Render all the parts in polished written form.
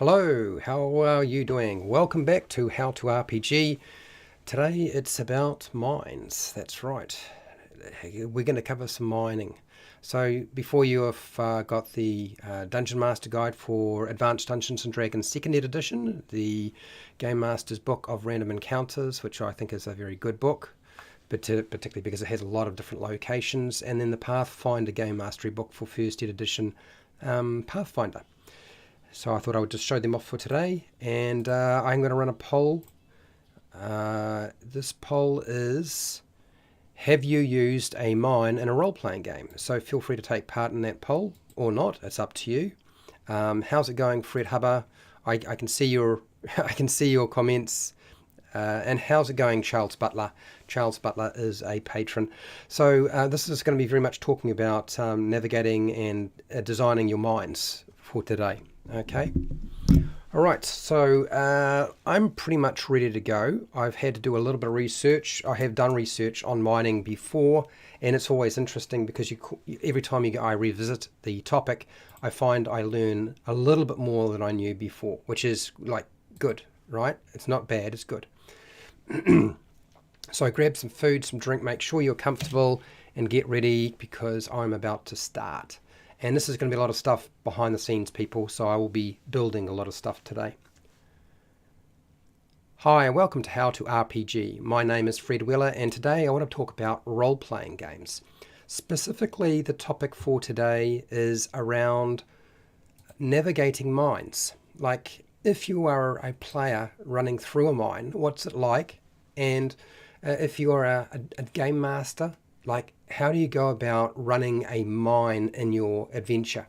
Hello, how are you doing? Welcome back to How to RPG. Today it's about mines. That's right. We're going to cover some mining. So before you have got the Dungeon Master Guide for Advanced Dungeons & Dragons 2nd Edition, the Game Master's Book of Random Encounters, which I think is a very good book, but particularly because it has a lot of different locations, and then the Pathfinder Game Mastery book for 1st Edition Pathfinder. So I thought I would just show them off for today, and I'm going to run a poll. This poll is, have you used a mine in a role-playing game? So feel free to take part in that poll or not. It's up to you. How's it going, Fred Hubber? I can see your I can see your comments. And how's it going, Charles Butler? Charles Butler is a patron. So this is going to be very much talking about navigating and designing your mines for today. Okay. All right. So I'm pretty much ready to go. I've had to do a little bit of research. I have done research on mining before, and it's always interesting because every time I revisit the topic, I find I learn a little bit more than I knew before, which is like good, right? It's not bad. It's good. So grab some food, some drink, make sure you're comfortable and get ready because I'm about to start. And this is going to be a lot of stuff behind the scenes, people, so I will be building a lot of stuff today. Hi, and welcome to How to RPG. My name is Fred Weller, and today I want to talk about role-playing games. Specifically, the topic for today is around navigating mines. Like, if you are a player running through a mine, what's it like? And if you're a game master, like, how do you go about running a mine in your adventure?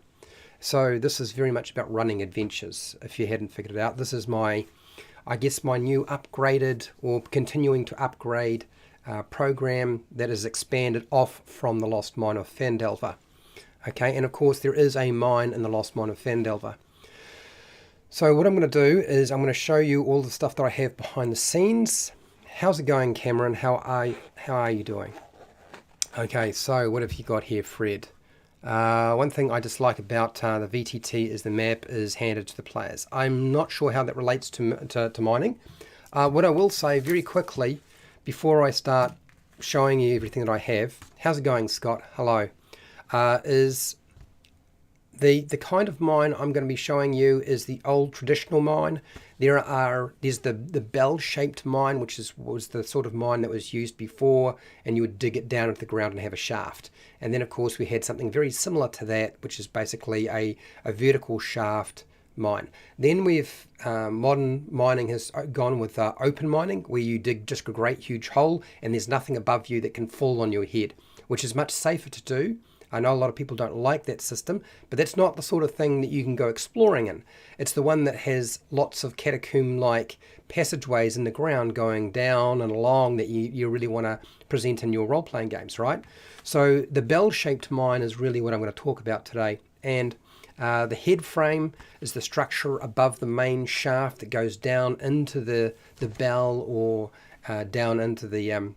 So this is very much about running adventures, if you hadn't figured it out. This is my new upgraded or continuing to upgrade program that is expanded off from the Lost Mine of Phandelver. Okay, and of course there is a mine in the Lost Mine of Phandelver. So what I'm going to do is I'm going to show you all the stuff that I have behind the scenes. How's it going, Cameron? How are you doing? Okay, so what have you got here, Fred? One thing I dislike about the VTT is the map is handed to the players. I'm not sure how that relates to mining. What I will say very quickly before I start showing you everything that I have, how's it going, Scott? Hello. Is the kind of mine I'm going to be showing you is the old traditional mine. There's the bell-shaped mine, which was the sort of mine that was used before, and you would dig it down into the ground and have a shaft. And then, of course, we had something very similar to that, which is basically a vertical shaft mine. Then modern mining has gone with open mining, where you dig just a great huge hole, and there's nothing above you that can fall on your head, which is much safer to do. I know a lot of people don't like that system, but that's not the sort of thing that you can go exploring in. It's the one that has lots of catacomb-like passageways in the ground going down and along that you really want to present in your role-playing games, right? So the bell-shaped mine is really what I'm going to talk about today. And the head frame is the structure above the main shaft that goes down into the bell or down into the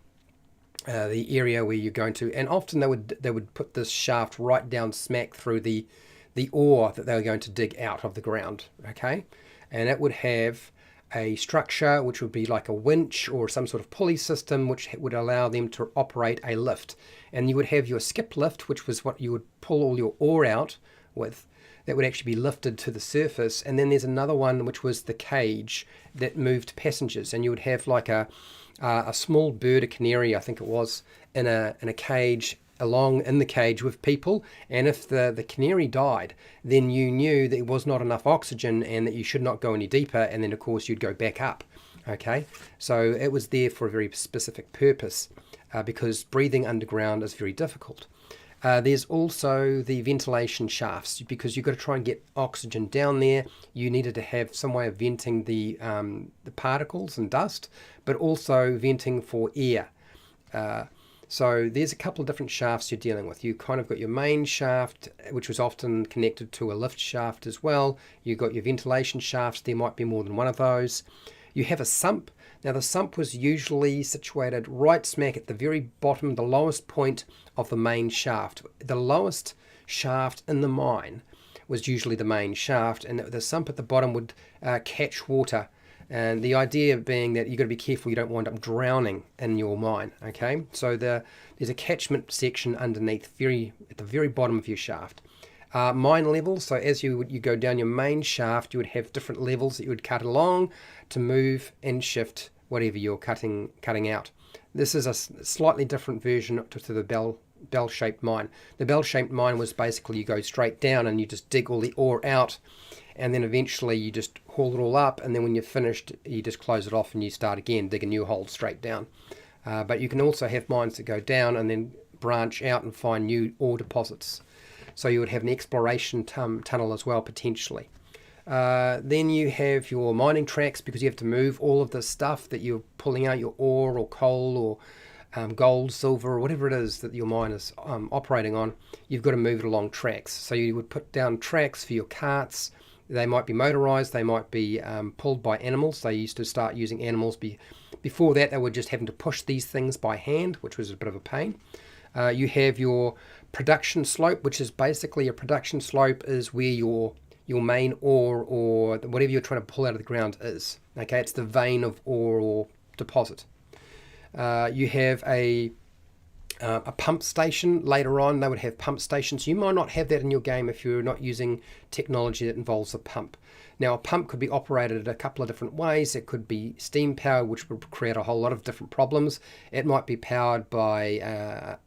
area where you're going to, and often they would put this shaft right down smack through the ore that they were going to dig out of the ground. Okay, and it would have a structure which would be like a winch or some sort of pulley system which would allow them to operate a lift, and you would have your skip lift, which was what you would pull all your ore out with, that would actually be lifted to the surface. And then there's another one which was the cage that moved passengers, and you would have like a small bird, a canary, I think it was, in a cage, along in the cage with people. And if the canary died, then you knew that there was not enough oxygen and that you should not go any deeper, and then of course you'd go back up. Okay, so it was there for a very specific purpose, because breathing underground is very difficult. There's also the ventilation shafts, because you've got to try and get oxygen down there. You needed to have some way of venting the particles and dust, but also venting for air. So there's a couple of different shafts you're dealing with. You kind of got your main shaft, which was often connected to a lift shaft as well. You've got your ventilation shafts. There might be more than one of those. You have a sump. Now the sump was usually situated right smack at the very bottom, the lowest point of the main shaft. The lowest shaft in the mine was usually the main shaft, and the sump at the bottom would catch water. And the idea being that you've got to be careful you don't wind up drowning in your mine, okay? So there's a catchment section underneath, at the very bottom of your shaft. Mine levels, so as you go down your main shaft, you would have different levels that you would cut along to move and shift whatever you're cutting out. This is a slightly different version to the bell-shaped mine. The bell-shaped mine was basically you go straight down and you just dig all the ore out, and then eventually you just haul it all up, and then when you're finished you just close it off and you start again, dig a new hole straight down. But you can also have mines that go down and then branch out and find new ore deposits. So you would have an exploration tunnel as well, potentially. Then you have your mining tracks, because you have to move all of the stuff that you're pulling out, your ore or coal or gold, silver, or whatever it is that your mine is operating on. You've got to move it along tracks. So you would put down tracks for your carts. They might be motorized, they might be pulled by animals. They used to start using animals. Before that, they were just having to push these things by hand, which was a bit of a pain. You have your production slope, which is basically a production slope is where your main ore or whatever you're trying to pull out of the ground is. Okay, it's the vein of ore or deposit. You have a pump station later on. They would have pump stations. You might not have that in your game if you're not using technology that involves a pump. Now, a pump could be operated a couple of different ways. It could be steam power, which would create a whole lot of different problems. It might be powered by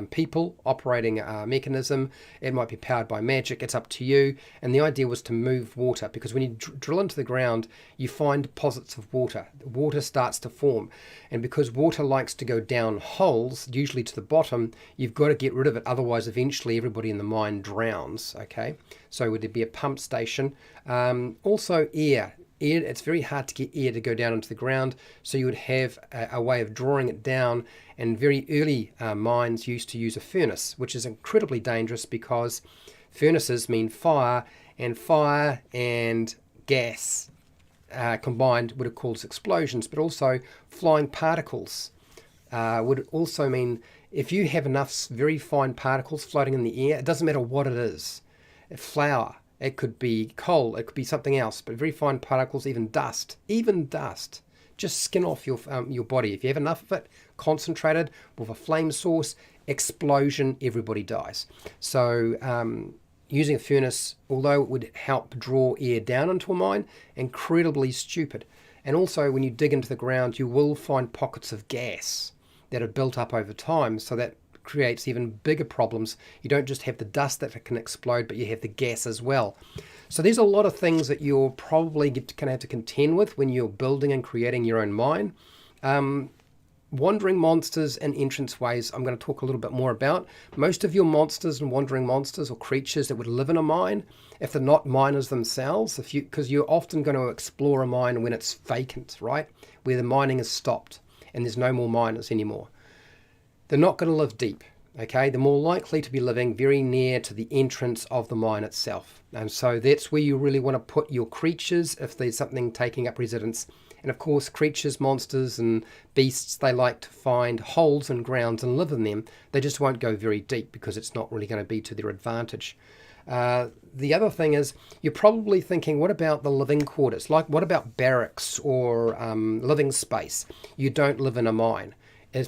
people operating a mechanism. It might be powered by magic. It's up to you. And the idea was to move water, because when you drill into the ground, you find deposits of water. Water starts to form. And because water likes to go down holes, usually to the bottom, you've got to get rid of it. Otherwise, eventually everybody in the mine drowns. Okay, so would there be a pump station? Also air. It's very hard to get air to go down into the ground, so you would have a way of drawing it down. And very early mines used to use a furnace, which is incredibly dangerous because furnaces mean fire and gas combined would have caused explosions. But also flying particles would also mean, if you have enough very fine particles floating in the air, it doesn't matter what it is, flour, it could be coal, it could be something else, but very fine particles, even dust, just skin off your body. If you have enough of it, concentrated with a flame source, explosion, everybody dies. So using a furnace, although it would help draw air down into a mine, incredibly stupid. And also when you dig into the ground, you will find pockets of gas that are built up over time, so that creates even bigger problems. You don't just have the dust that can explode, but you have the gas as well. So there's a lot of things that you're probably going to have to contend with when you're building and creating your own mine. Wandering monsters and entranceways, I'm going to talk a little bit more about. Most of your monsters and wandering monsters or creatures that would live in a mine, if they're not miners themselves, because you're often going to explore a mine when it's vacant, right? Where the mining is stopped and there's no more miners anymore. They're not going to live deep, okay? They're more likely to be living very near to the entrance of the mine itself. And so that's where you really want to put your creatures if there's something taking up residence. And of course, creatures, monsters and beasts, they like to find holes in grounds and live in them. They just won't go very deep because it's not really going to be to their advantage. The other thing is, you're probably thinking, what about the living quarters? Like, what about barracks or living space? You don't live in a mine.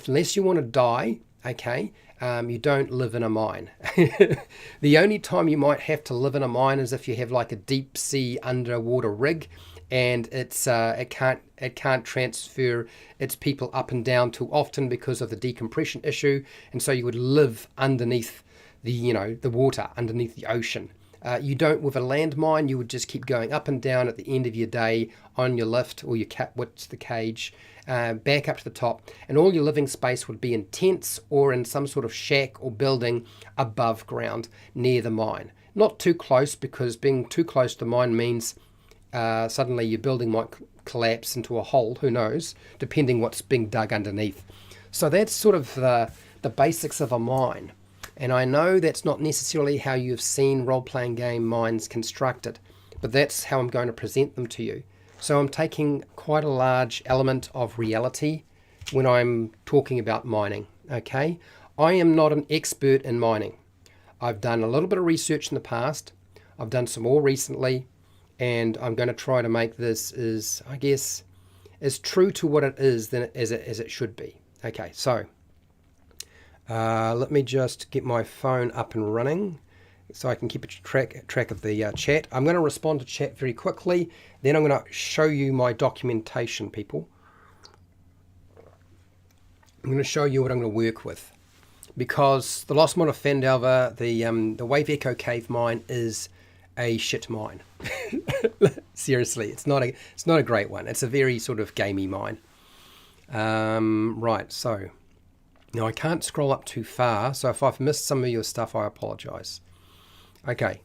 Unless you want to die, okay, you don't live in a mine. The only time you might have to live in a mine is if you have like a deep sea underwater rig, and it can't transfer its people up and down too often because of the decompression issue, and so you would live underneath the water, underneath the ocean. You don't with a landmine. You would just keep going up and down at the end of your day on your lift or your the cage, back up to the top, and all your living space would be in tents or in some sort of shack or building above ground near the mine. Not too close, because being too close to the mine means suddenly your building might collapse into a hole, who knows, depending what's being dug underneath. So that's sort of the basics of a mine. And I know that's not necessarily how you've seen role-playing game mines constructed, but that's how I'm going to present them to you. So I'm taking quite a large element of reality when I'm talking about mining, okay? I am not an expert in mining. I've done a little bit of research in the past. I've done some more recently, and I'm going to try to make this I guess, as true to what it is as it should be. Okay, so let me just get my phone up and running so I can keep a track of the chat. I'm going to respond to chat very quickly, then I'm going to show you my documentation, people. I'm going to show you what I'm going to work with, because the Lost Mine of Phandelver, the Wave Echo Cave mine, is a shit mine. Seriously, it's not a great one. It's a very sort of gamey mine. Right, so now I can't scroll up too far, so if I've missed some of your stuff, I apologise. Okay.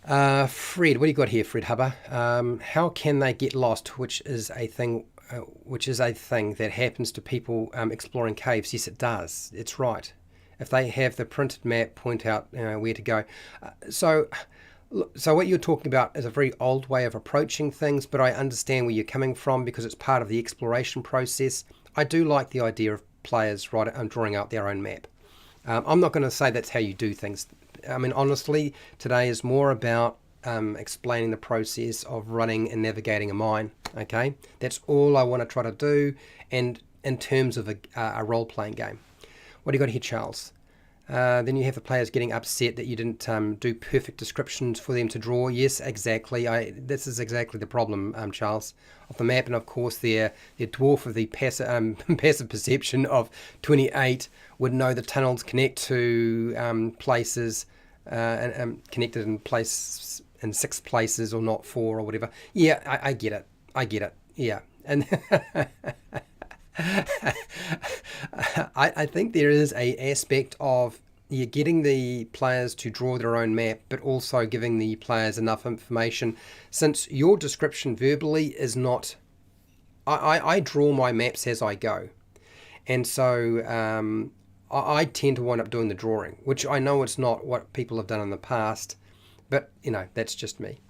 Fred, what do you got here, Fred Hubber? How can they get lost, which is a thing that happens to people exploring caves? Yes, it does. It's right. If they have the printed map, point out where to go. So what you're talking about is a very old way of approaching things, but I understand where you're coming from because it's part of the exploration process. I do like the idea of players drawing out their own map. I'm not going to say that's how you do things. I mean, honestly, today is more about explaining the process of running and navigating a mine. Okay, that's all I want to try to do, and in terms of a role-playing game. What do you got here, Charles? Then you have the players getting upset that you didn't do perfect descriptions for them to draw. Yes, exactly. This is exactly the problem, Charles, of the map, and of course their dwarf of the passive perception of 28 would know the tunnels connect to places and connected in 6 places or not 4 or whatever. Yeah, I get it. Yeah, and I think there is a aspect of you're getting the players to draw their own map, but also giving the players enough information, since your description verbally is not... I draw my maps as I go, and so I tend to wind up doing the drawing, which I know it's not what people have done in the past, but that's just me.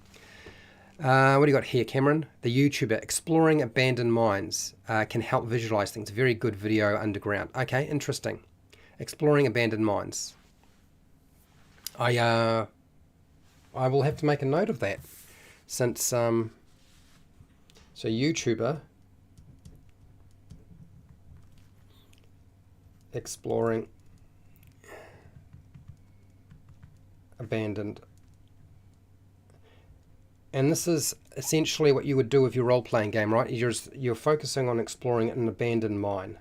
What do you got here, Cameron? The YouTuber Exploring Abandoned Mines can help visualize things. Very good video underground. Okay, interesting. Exploring Abandoned Mines. I will have to make a note of that, since so YouTuber Exploring Abandoned. And this is essentially what you would do with your role-playing game, right? You're focusing on exploring an abandoned mines.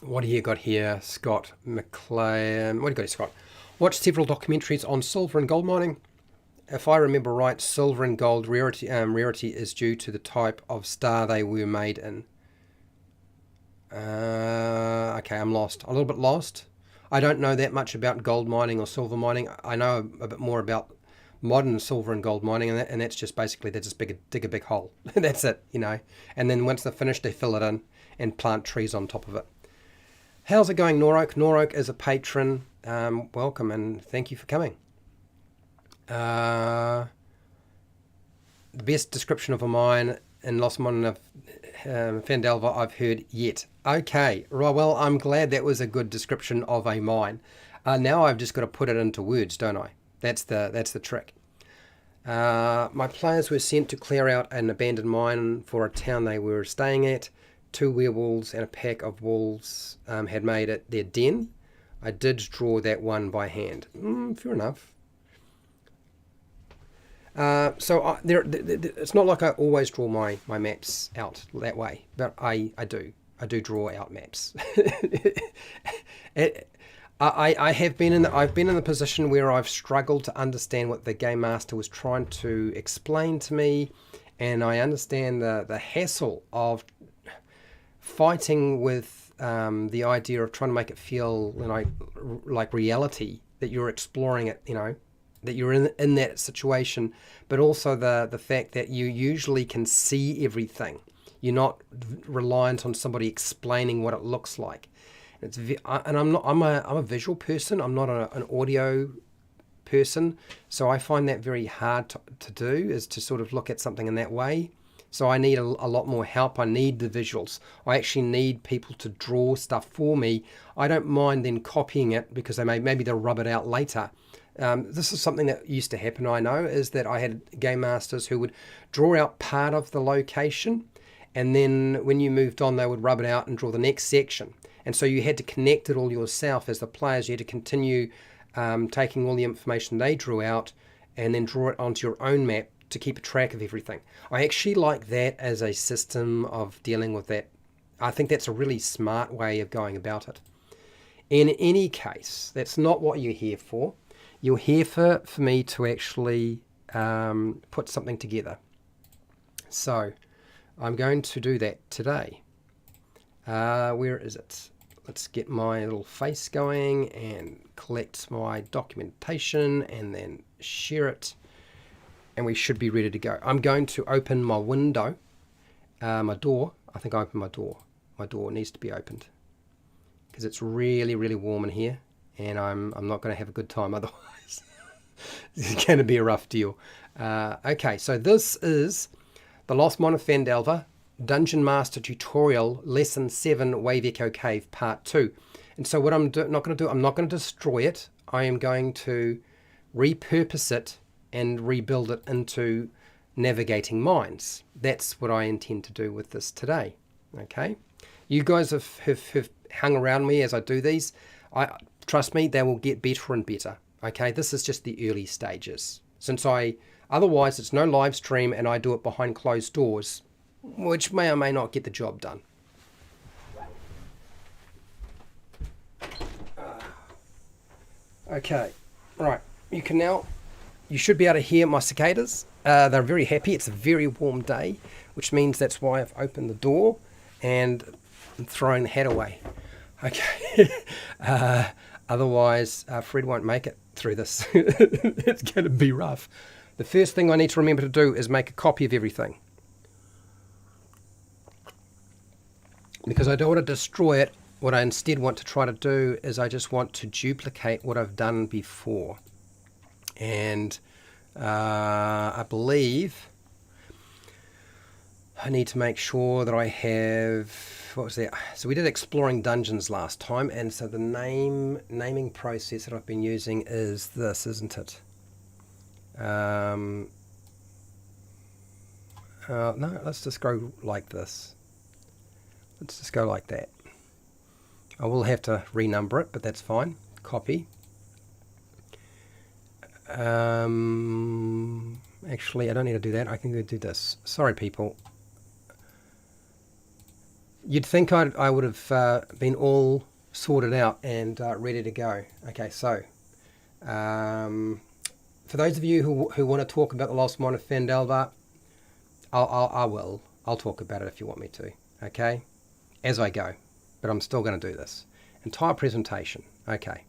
What do you got here, Scott McLean? What do you got here, Scott? Watched several documentaries on silver and gold mining. If I remember right, silver and gold rarity is due to the type of star they were made in. Okay, I'm lost. A little bit lost. I don't know that much about gold mining or silver mining. I know a bit more about modern silver and gold mining, and that's just basically they just dig a big hole. That's it, And then once they're finished, they fill it in and plant trees on top of it. How's it going, Noroak? Noroak is a patron. Welcome and thank you for coming. The best description of a mine in Lost Mine of Phandelver I've heard yet. Okay, well, I'm glad that was a good description of a mine. Now I've just got to put it into words, don't I? That's the trick. My players were sent to clear out an abandoned mine for a town they were staying at. 2 werewolves and a pack of wolves had made it their den. I did draw that one by hand. Fair enough. So it's not like I always draw my maps out that way, but I do draw out maps. I've been in the position where I've struggled to understand what the game master was trying to explain to me, and I understand the hassle of fighting with the idea of trying to make it feel like reality, that you're exploring it, that you're in that situation, but also the fact that you usually can see everything. You're not reliant on somebody explaining what it looks like. I'm a visual person. I'm not an audio person, so I find that very hard to do, is to sort of look at something in that way. So I need a lot more help. I need the visuals. I actually need people to draw stuff for me. I don't mind then copying it because maybe they'll rub it out later. This is something that used to happen, I know, is that I had game masters who would draw out part of the location, and then when you moved on, they would rub it out and draw the next section. And so you had to connect it all yourself as the players. You had to continue taking all the information they drew out and then draw it onto your own map to keep a track of everything. I actually like that as a system of dealing with that. I think that's a really smart way of going about it. In any case, that's not what you're here for. You're here for me to actually put something together. So I'm going to do that today. Where is it? Let's get my little face going and collect my documentation and then share it. And we should be ready to go. I'm going to open my window, my door. I think I opened my door. My door needs to be opened because it's really, really warm in here, and I'm not going to have a good time otherwise. It's going to be a rough deal. Okay, so this is the Lost Mine of Phandelver Dungeon Master Tutorial Lesson 7 Wave Echo Cave Part 2. And so what I'm not going to do, I'm not going to destroy it. I am going to repurpose it and rebuild it into navigating mines. That's what I intend to do with this today. Okay, you guys have hung around me as I do these. Trust me, they will get better and better. Okay, this is just the early stages. Otherwise it's no live stream and I do it behind closed doors, which may or may not get the job done. Okay, right, you should be able to hear my cicadas. They're very happy. It's a very warm day, which means that's why I've opened the door and I'm throwing the hat away. Okay. Otherwise, Fred won't make it through this. It's going to be rough. The first thing I need to remember to do is make a copy of everything, because I don't want to destroy it. What I instead want to try to do is I just want to duplicate what I've done before. And I believe I need to make sure that I have, what was that? So we did exploring dungeons last time, and so the naming process that I've been using is this, isn't it? No, let's just go like this. Let's just go like that. I will have to renumber it, but that's fine. Copy. Actually, I don't need to do that. I can go do this. Sorry, people. You'd think I would have been all sorted out and ready to go. Okay, so for those of you who want to talk about the Lost Mine of Phandelver, I'll talk about it if you want me to. Okay, as I go, but I'm still going to do this entire presentation. Okay,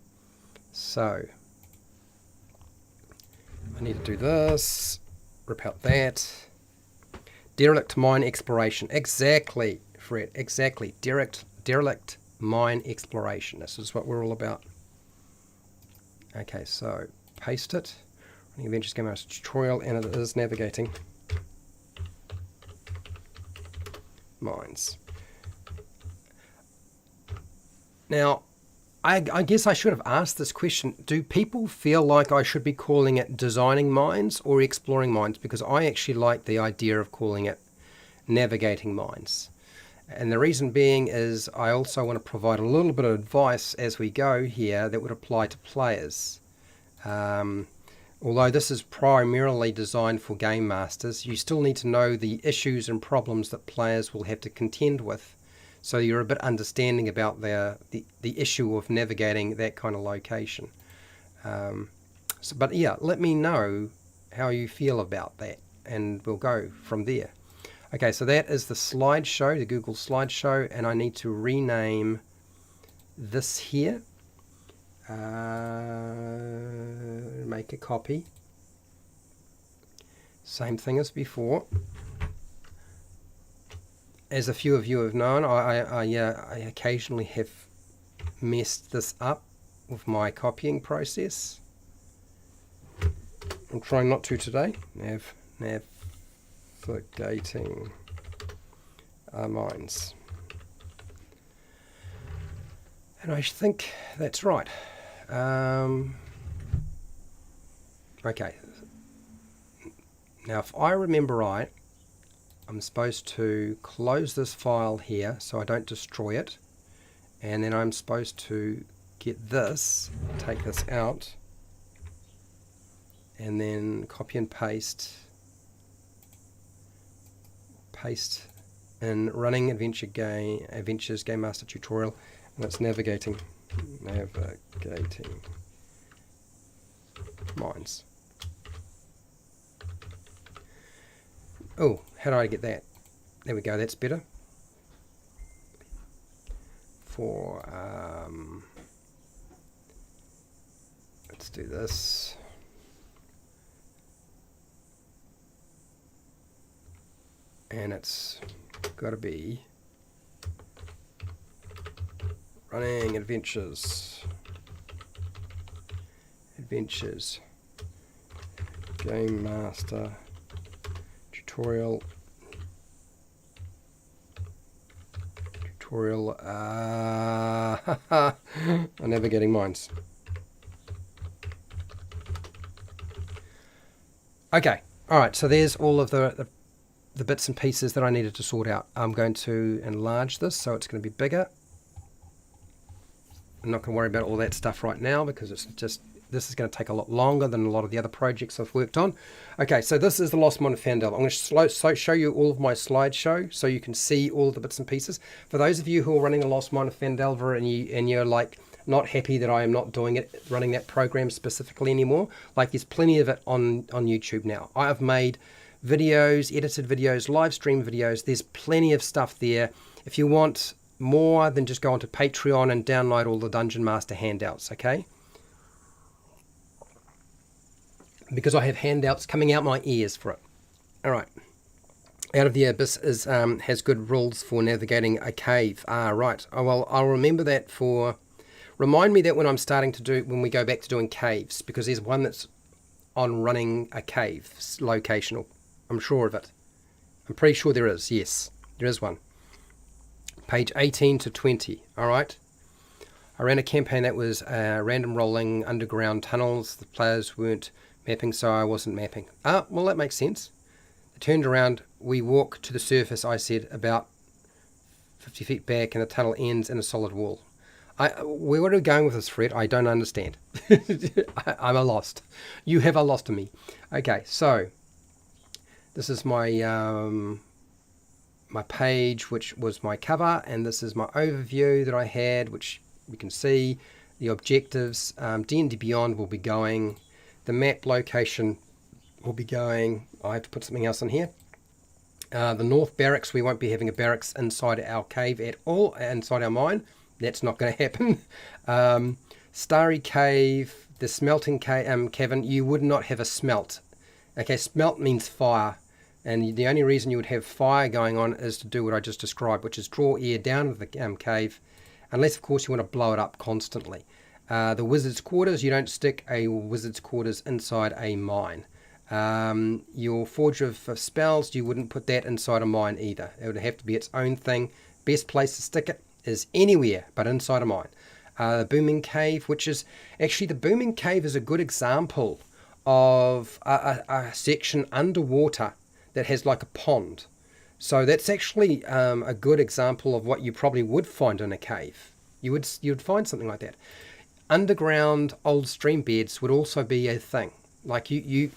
so I need to do this, rip out that. Derelict mine exploration. Exactly, Fred, exactly. Derelict mine exploration. This is what we're all about. Okay, so paste it. Running Adventures Game Master Tutorial, and it is navigating mines. Now, I guess I should have asked this question. Do people feel like I should be calling it designing mines or exploring mines? Because I actually like the idea of calling it navigating mines. And the reason being is I also want to provide a little bit of advice as we go here that would apply to players. Although this is primarily designed for game masters, you still need to know the issues and problems that players will have to contend with. So you're a bit understanding about the issue of navigating that kind of location. But yeah, let me know how you feel about that, and we'll go from there. Okay, so that is the slideshow, the Google slideshow, and I need to rename this here. Make a copy. Same thing as before. As a few of you have known, I occasionally have messed this up with my copying process. I'm trying not to today. Navigating mines. And I think that's right. Okay. Now, if I remember right, I'm supposed to close this file here so I don't destroy it. And then I'm supposed to get this, take this out, and then copy and paste in running adventures game master tutorial, and it's navigating mines. Oh, how do I get that? There we go, that's better. For let's do this. And it's got to be running adventures game master tutorial I'm never getting mines. Okay, alright, so there's all of the bits and pieces that I needed to sort out. I'm going to enlarge this so it's going to be bigger. I'm not going to worry about all that stuff right now because it's just, this is going to take a lot longer than a lot of the other projects I've worked on. Okay, so this is the Lost Mine of Phandalin. I'm going to show you all of my slideshow so you can see all of the bits and pieces. For those of you who are running a Lost Mine of Phandalin and you're like not happy that I am not running that program specifically anymore, like there's plenty of it on YouTube now. I have made videos, edited videos, live stream videos. There's plenty of stuff there. If you want more, then just go onto Patreon and download all the Dungeon Master handouts, okay? Because I have handouts coming out my ears for it. Alright. Out of the Abyss has good rules for navigating a cave. Right. Oh, well, I'll remember that for... Remind me that when we go back to doing caves, because there's one that's on running a cave locational. I'm sure of it. I'm pretty sure there is. Yes, there is one. Page 18 to 20. Alright. I ran a campaign that was random rolling underground tunnels. The players weren't mapping, so I wasn't mapping. Well, that makes sense. They turned around. We walk to the surface, I said, about 50 feet back, and the tunnel ends in a solid wall. Where are we going with this, Fred? I don't understand. I'm a lost. You have a lost to me. Okay, so this is my my page, which was my cover, and this is my overview that I had, which you can see. The objectives, D&D Beyond will be going. The map location will be going. I have to put something else on here. The North Barracks, we won't be having a barracks inside our cave at all, inside our mine. That's not going to happen. Starry Cave, the smelting cavern, you would not have a smelt. Okay, smelt means fire. And the only reason you would have fire going on is to do what I just described, which is draw air down into the cave, unless, of course, you want to blow it up constantly. The wizard's quarters, you don't stick a wizard's quarters inside a mine. Your forge of spells, you wouldn't put that inside a mine either. It would have to be its own thing. Best place to stick it is anywhere but inside a mine. The Booming Cave, which is actually, the Booming Cave is a good example of a section underwater that has like a pond. So that's actually a good example of what you probably would find in a cave. You'd find something like that. Underground old stream beds would also be a thing. Like you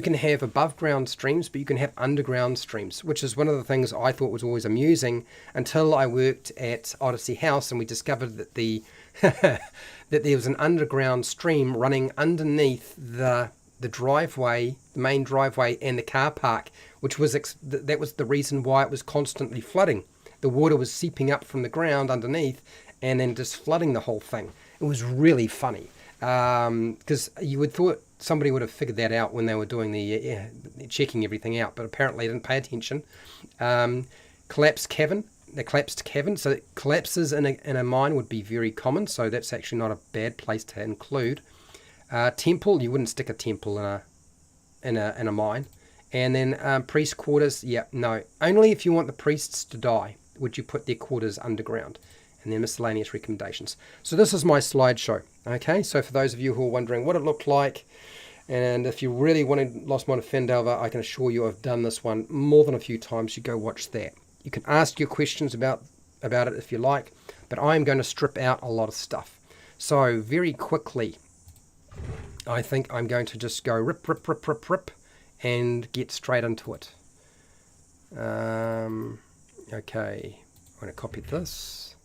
can have above ground streams, but you can have underground streams, which is one of the things I thought was always amusing until I worked at Odyssey House and we discovered that that there was an underground stream running underneath the driveway, the main driveway, and the car park, which was that was the reason why it was constantly flooding. The water was seeping up from the ground underneath and then just flooding the whole thing. It was really funny because you would thought somebody would have figured that out when they were doing the checking everything out, but apparently they didn't pay attention. Collapsed cavern, the collapsed cavern. So collapses in a mine would be very common. So that's actually not a bad place to include. Temple, you wouldn't stick a temple in a mine. And then priest quarters, yeah, no. Only if you want the priests to die would you put their quarters underground. And then miscellaneous recommendations. So this is my slideshow. Okay, so for those of you who are wondering what it looked like, and if you really wanted Lost Mine of Fendelver, I can assure you I've done this one more than a few times. You go watch that. You can ask your questions about it if you like, but I'm going to strip out a lot of stuff. So very quickly, I think I'm going to just go rip, rip, rip, rip, rip, and get straight into it. Okay, I'm going to copy this.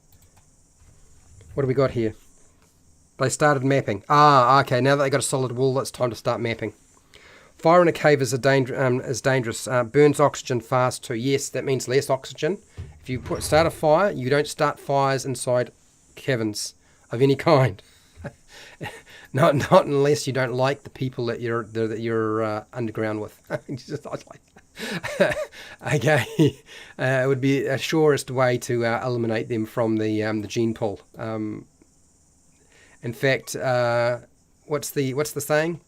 What do we got here? They started mapping. Okay, now that they got a solid wall, it's time to start mapping. Fire in a cave is dangerous. Burns oxygen fast too. Yes, that means less oxygen. If you start a fire, you don't start fires inside caverns of any kind. not unless you don't like the people that you're underground with. Okay, it would be a surest way to eliminate them from the gene pool. In fact, what's the saying?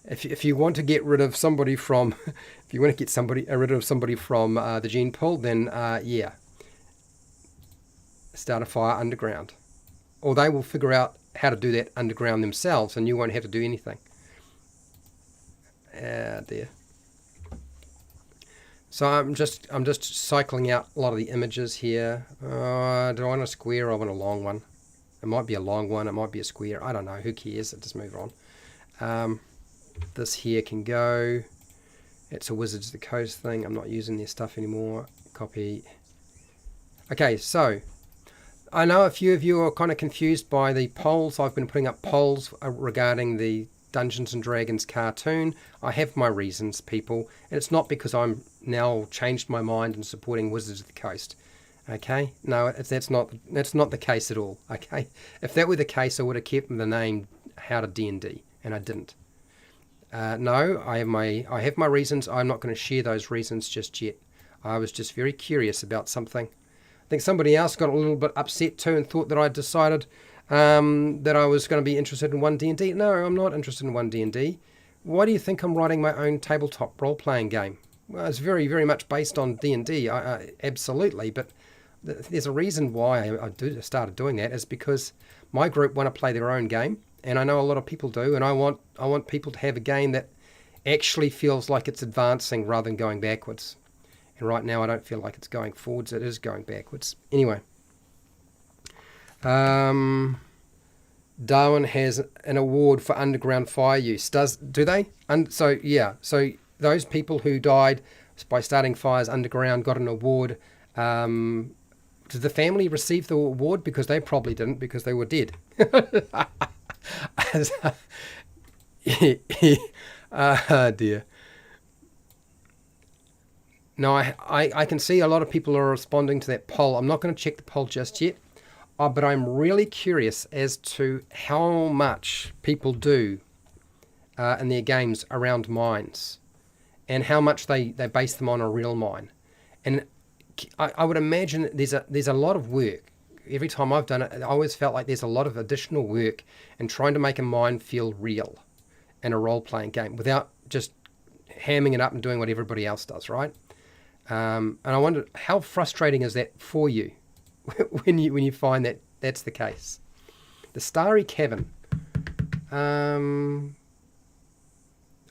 If you want to get rid of somebody from, if you want to get rid of somebody from the gene pool, then yeah, start a fire underground, or they will figure out how to do that underground themselves, and you won't have to do anything. There. So I'm just cycling out a lot of the images here. Do I want a square or I want a long one? It might be a long one. It might be a square. I don't know. Who cares? Just move on. This here can go. It's a Wizards of the Coast thing. I'm not using their stuff anymore. Copy. Okay, so I know a few of you are kind of confused by the polls. I've been putting up polls regarding the Dungeons and Dragons cartoon. I have my reasons, people, and it's not because I'm now changed my mind and supporting Wizards of the Coast. Okay, no, that's not the case at all. Okay, if that were the case, I would have kept the name How to D&D, and I didn't. No, I have my reasons. I'm not going to share those reasons just yet. I was just very curious about something. I think somebody else got a little bit upset too and thought that I decided that I was going to be interested in 1D&D. No, I'm not interested in 1D&D. Why do you think I'm writing my own tabletop role-playing game? Well, it's very, very much based on D&D, absolutely, but there's a reason why I started doing that, is because my group want to play their own game, and I know a lot of people do, and I want people to have a game that actually feels like it's advancing rather than going backwards. And right now I don't feel like it's going forwards, it is going backwards. Anyway. Darwin has an award for underground fire use. Do they? So yeah. So those people who died by starting fires underground got an award. Did the family receive the award? Because they probably didn't, because they were dead. Dear. No, I can see a lot of people are responding to that poll. I'm not going to check the poll just yet. But I'm really curious as to how much people do in their games around mines, and how much they base them on a real mine. And I would imagine there's a lot of work. Every time I've done it, I always felt like there's a lot of additional work in trying to make a mine feel real in a role-playing game without just hamming it up and doing what everybody else does, right? And I wonder, how frustrating is that for you? when you find that that's the case. The Starry Cavern.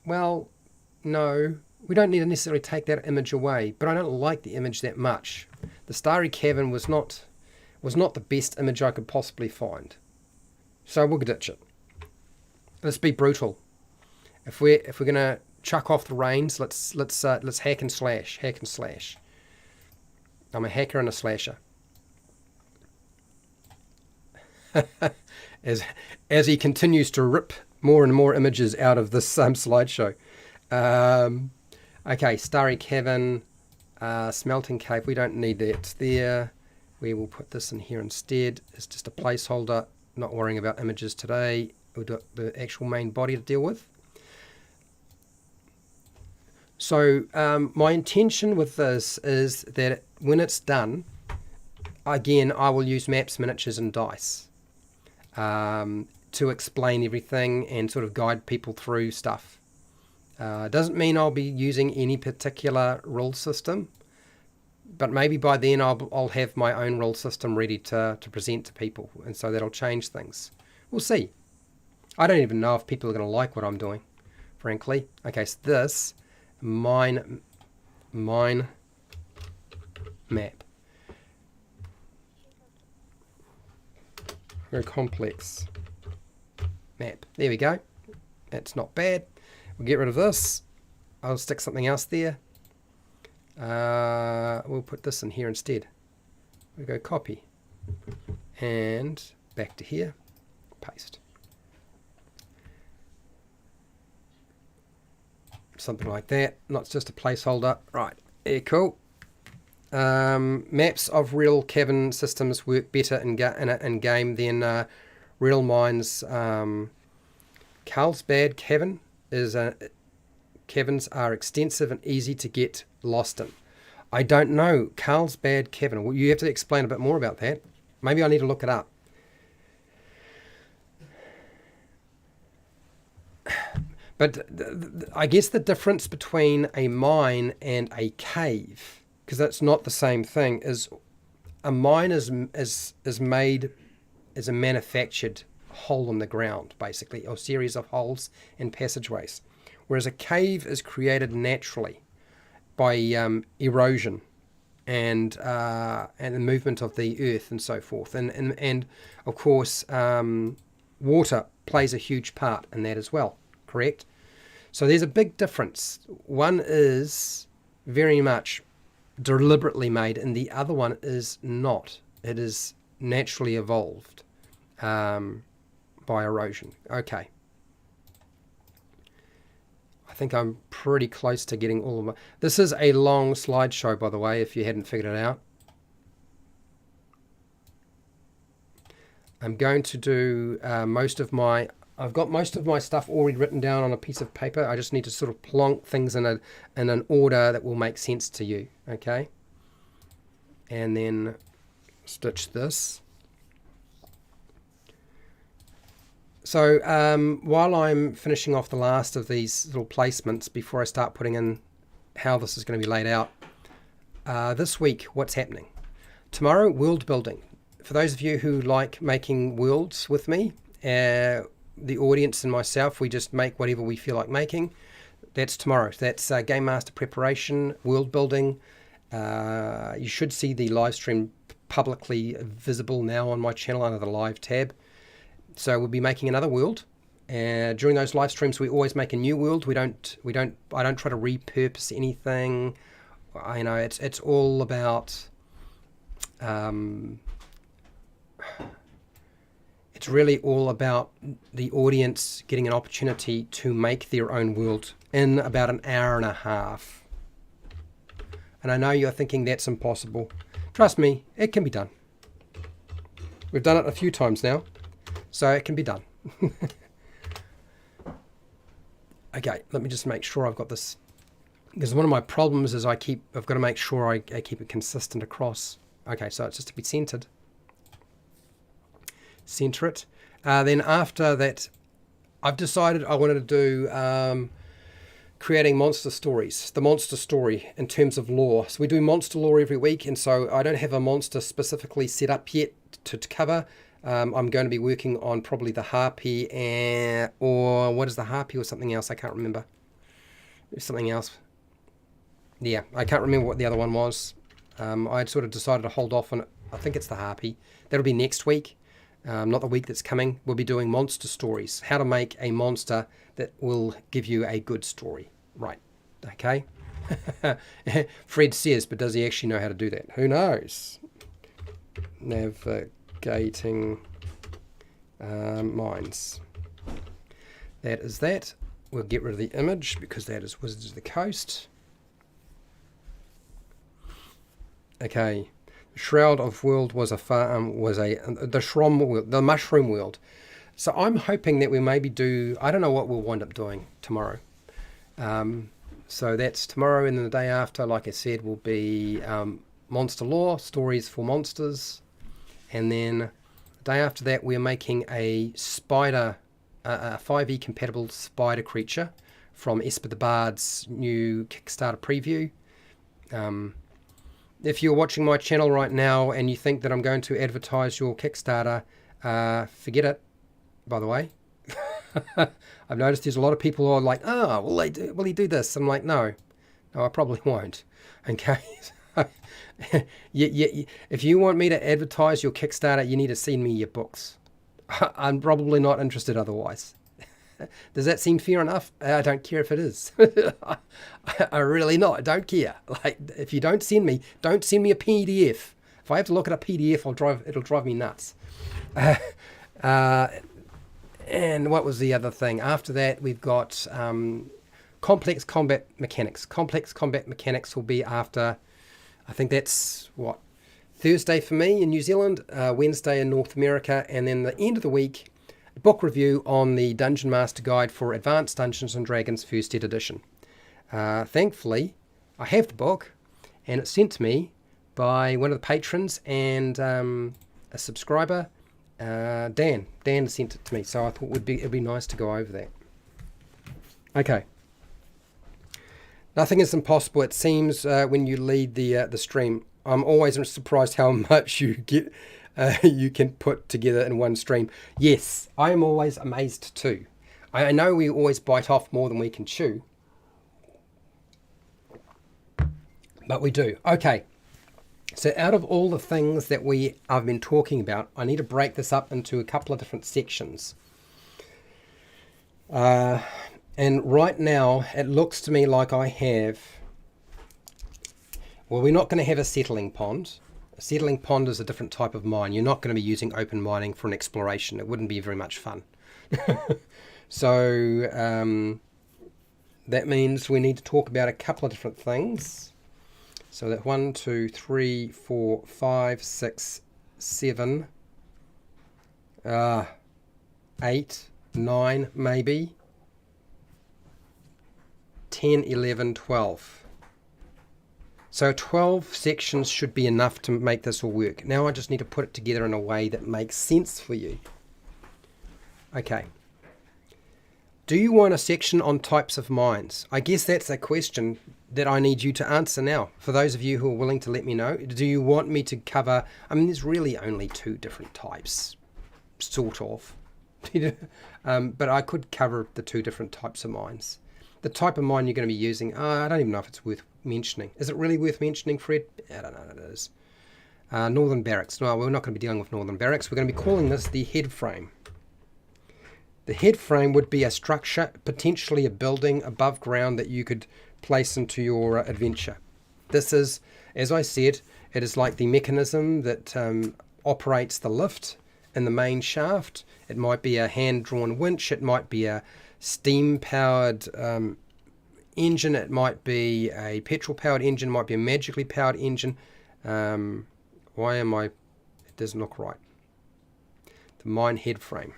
Well, no, we don't need to necessarily take that image away, but I don't like the image that much. The Starry Cavern was not the best image I could possibly find, so we'll ditch it. Let's be brutal. If we're gonna chuck off the reins, let's hack and slash. I'm a hacker and a slasher. as he continues to rip more and more images out of this slideshow. Okay, Starry Cavern, Smelting Cave, we don't need that there. We will put this in here instead. It's just a placeholder, not worrying about images today. We've got the actual main body to deal with. So my intention with this is that when it's done, again, I will use maps, miniatures, and dice. to explain everything and sort of guide people through stuff. Doesn't mean I'll be using any particular rule system, but maybe by then I'll have my own rule system ready to present to people, and so that'll change things. We'll see. I don't even know if people are going to like what I'm doing, frankly. Okay, so this mine map. Very complex map. There we go. That's not bad. We'll get rid of this. I'll stick something else there. We'll put this in here instead. We'll go copy. And back to here. Paste. Something like that. Not just a placeholder. Right. Yeah, cool. Maps of real cavern systems work better in game than real mines. Carlsbad Cavern caverns are extensive and easy to get lost in. I don't know. Carlsbad Cavern. Well, you have to explain a bit more about that. Maybe I need to look it up. But I guess the difference between a mine and a cave, because that's not the same thing, is a mine is made as a manufactured hole in the ground, basically, or series of holes and passageways, whereas a cave is created naturally by erosion and the movement of the earth and so forth, and of course water plays a huge part in that as well. Correct? So there's a big difference. One is very much deliberately made, and the other one is not. It is naturally evolved by erosion. Okay. I think I'm pretty close to getting all of my... This is a long slideshow, by the way, if you hadn't figured it out. I'm going to do most of my... I've got most of my stuff already written down on a piece of paper. I just need to sort of plonk things in an order that will make sense to you, okay? And then stitch this. So while I'm finishing off the last of these little placements before I start putting in how this is going to be laid out, this week, what's happening? Tomorrow, world building. For those of you who like making worlds with me, the audience and myself, we just make whatever we feel like making. That's tomorrow. That's Game Master preparation, world building. You should see the live stream publicly visible now on my channel under the live tab. So we'll be making another world. During those live streams, we always make a new world. I don't try to repurpose anything. You know, it's all about. It's really all about the audience getting an opportunity to make their own world in about an hour and a half. And I know you're thinking that's impossible. Trust me, it can be done. We've done it a few times now, so it can be done. Okay, let me just make sure I've got this, because one of my problems is I've got to make sure I keep it consistent across. Okay, so it's just to be centered. Center it. Then after that, I've decided I wanted to do creating monster stories, the monster story in terms of lore. So we do monster lore every week, and so I don't have a monster specifically set up yet to cover. I'm going to be working on probably the harpy, or what is the harpy, or something else, I can't remember. There's something else. Yeah, I can't remember what the other one was. I'd sort of decided to hold off on it. I think it's the harpy. That'll be next week. Not the week that's coming. We'll be doing monster stories. How to make a monster that will give you a good story. Right. Okay. Fred says, but does he actually know how to do that? Who knows? Navigating mines. That is that. We'll get rid of the image because that is Wizards of the Coast. Okay. Shroud of World was the Mushroom World. So I'm hoping that we maybe do, I don't know what we'll wind up doing tomorrow. So that's tomorrow, and then the day after, like I said, will be monster lore, stories for monsters, and then The day after that, we're making a spider, a 5e compatible spider creature from Esper the Bard's new Kickstarter preview. If you're watching my channel right now and you think that I'm going to advertise your Kickstarter, forget it, by the way. I've noticed there's a lot of people who are like, oh, will he do this? I'm like, no, I probably won't. Okay. If you want me to advertise your Kickstarter, you need to send me your books. I'm probably not interested otherwise. Does that seem fair enough? I don't care if it is. I really not. I don't care. Like, if you don't send me a PDF. If I have to look at a PDF, it'll drive me nuts. And what was the other thing? After that, we've got complex combat mechanics. Complex combat mechanics will be after, I think that's Thursday for me in New Zealand, Wednesday in North America, and then the end of the week, a book review on the Dungeon Master Guide for Advanced Dungeons & Dragons First Ed Edition. Thankfully, I have the book, and it's sent to me by one of the patrons and a subscriber, Dan. Dan sent it to me, so I thought it'd be nice to go over that. Okay. Nothing is impossible, it seems, when you lead the stream. I'm always surprised how much you can put together in one stream. Yes, I am always amazed too. I know we always bite off more than we can chew, but we do. Okay, so out of all the things that I've been talking about, I need to break this up into a couple of different sections. And right now, it looks to me like I have... Well, we're not going to have a settling pond. A settling pond is a different type of mine. You're not going to be using open mining for an exploration. It wouldn't be very much fun. So that means we need to talk about a couple of different things. So that 1, 2, 3, 4, 5, 6, 7, 8, 9 maybe, 10, 11, 12. So 12 sections should be enough to make this all work. Now I just need to put it together in a way that makes sense for you. Okay. Do you want a section on types of mines? I guess that's a question that I need you to answer now. For those of you who are willing to let me know, do you want me to cover... I mean, there's really only 2 different types, sort of. But I could cover the 2 different types of mines. The type of mine you're going to be using, I don't even know if it's worth mentioning. Is it really worth mentioning, Fred? I don't know if it is. Northern barracks. No, we're not going to be dealing with northern barracks. We're going to be calling this the head frame. The head frame would be a structure, potentially a building above ground that you could place into your adventure. This is, as I said, it is like the mechanism that operates the lift in the main shaft. It might be a hand-drawn winch. It might be a steam-powered engine. It might be a petrol-powered engine. It might be a magically powered engine. Why am I... It doesn't look right. The mine head frame.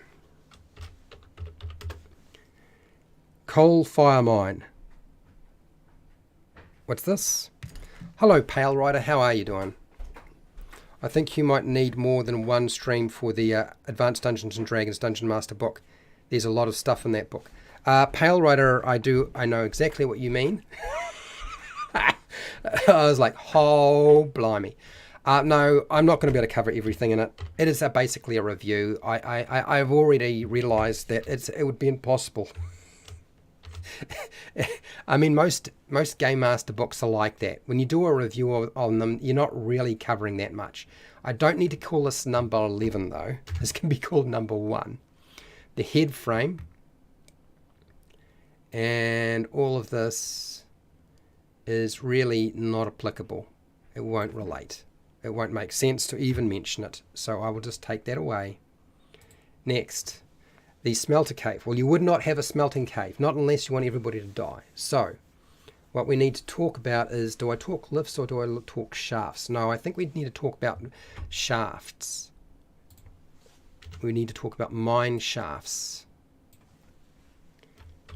Coal fire mine. What's this? Hello, Pale Rider. How are you doing? I think you might need more than one stream for the Advanced Dungeons & Dragons Dungeon Master book. There's a lot of stuff in that book. Pale Rider, I know exactly what you mean. I was like, oh, blimey. No, I'm not going to be able to cover everything in it. It is basically a review. I've already realized that it would be impossible. I mean, most Game Master books are like that. When you do a review on them, you're not really covering that much. I don't need to call this number 11, though. This can be called number 1. The head frame. And all of this is really not applicable. It won't relate. It won't make sense to even mention it. So I will just take that away. Next. The smelter cave. Well, you would not have a smelting cave, not unless you want everybody to die. So, what we need to talk about is, do I talk lifts or do I talk shafts? No, I think we need to talk about shafts. We need to talk about mine shafts.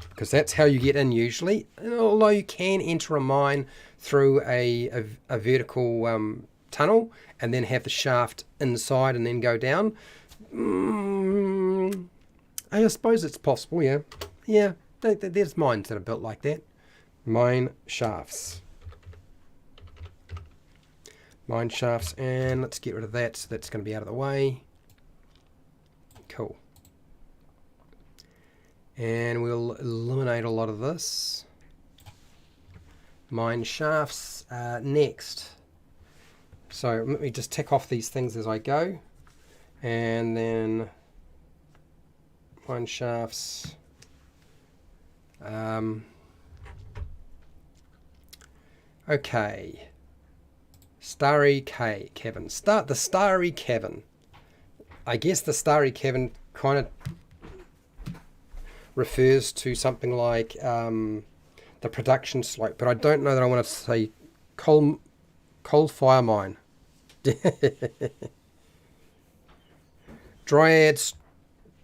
Because that's how you get in usually. Although you can enter a mine through a vertical tunnel and then have the shaft inside and then go down. I suppose it's possible, yeah. Yeah, there's mines that are built like that. Mine shafts. Mine shafts, and let's get rid of that, so that's going to be out of the way. Cool. And we'll eliminate a lot of this. Mine shafts next. So let me just tick off these things as I go. And then mine shafts. Okay. Starry Cavern. The Starry Cavern. I guess the Starry Cavern kind of refers to something like the production slope, but I don't know that I want to say coal fire mine. Dryads,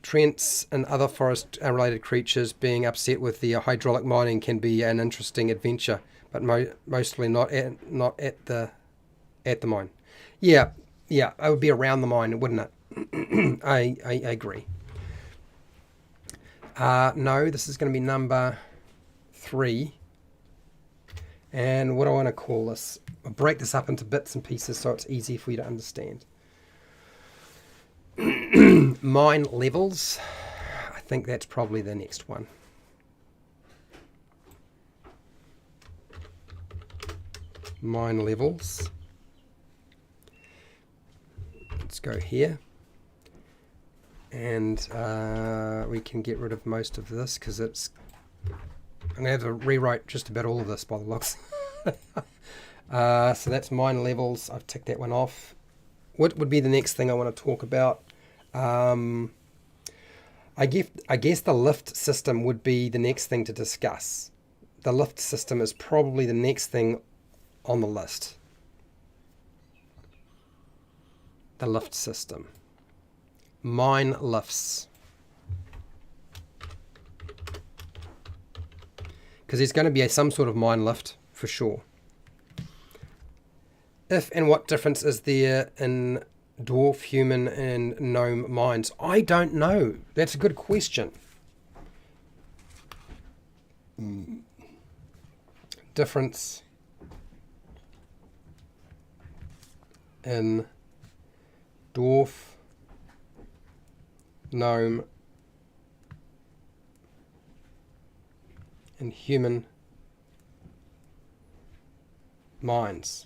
trents, and other forest-related creatures being upset with the hydraulic mining can be an interesting adventure, but mostly not at the mine. Yeah, it would be around the mine, wouldn't it? I agree. No, this is going to be number 3. And what do I want to call this? I'll break this up into bits and pieces so it's easy for you to understand. Mine levels. I think that's probably the next one. Mine levels. Let's go here. And we can get rid of most of this because it's... I'm going to have to rewrite just about all of this by the looks. So that's mine levels. I've ticked that one off. What would be the next thing I want to talk about? I guess the lift system would be the next thing to discuss. The lift system is probably the next thing on the list. The lift system. Mine lifts. Because there's going to be some sort of mine lift for sure. If and what difference is there in dwarf, human, and gnome mines? I don't know. That's a good question. Difference in dwarf, gnome, and human mines.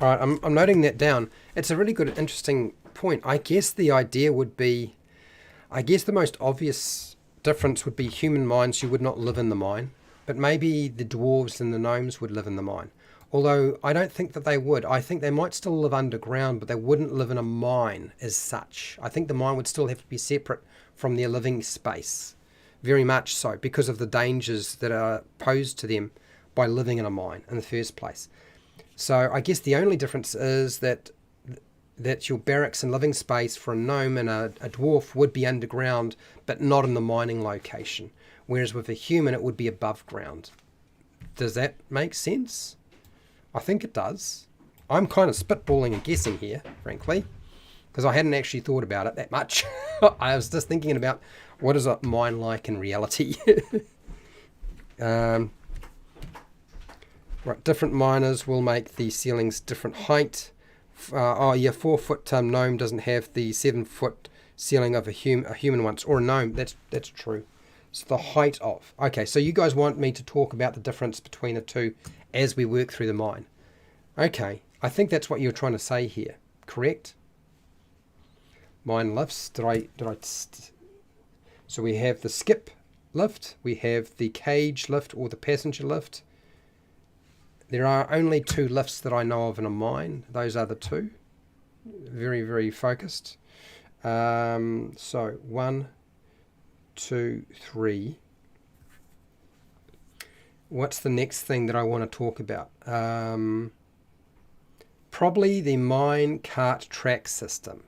All right, I'm noting that down. It's a really good, interesting point. I guess the idea would be, I guess the most obvious difference would be human mines, you would not live in the mine, but maybe the dwarves and the gnomes would live in the mine. Although I don't think that they would. I think they might still live underground, but they wouldn't live in a mine as such. I think the mine would still have to be separate from their living space. Very much so, because of the dangers that are posed to them by living in a mine in the first place. So I guess the only difference is that your barracks and living space for a gnome and a dwarf would be underground, but not in the mining location. Whereas with a human, it would be above ground. Does that make sense? I think it does. I'm kind of spitballing and guessing here, frankly, because I hadn't actually thought about it that much. I was just thinking about what is a mine like in reality. Right, different miners will make the ceilings different height. 4-foot gnome doesn't have the 7-foot ceiling of a human once, or a gnome. That's true. It's the height of. Okay, so you guys want me to talk about the difference between the two as we work through the mine. Okay, I think that's what you're trying to say here. Correct? Mine lifts. So we have the skip lift. We have the cage lift or the passenger lift. There are only 2 lifts that I know of in a mine. Those are the 2. Very, very focused. So 1, 2, 3. What's the next thing that I want to talk about? Probably the mine cart track system.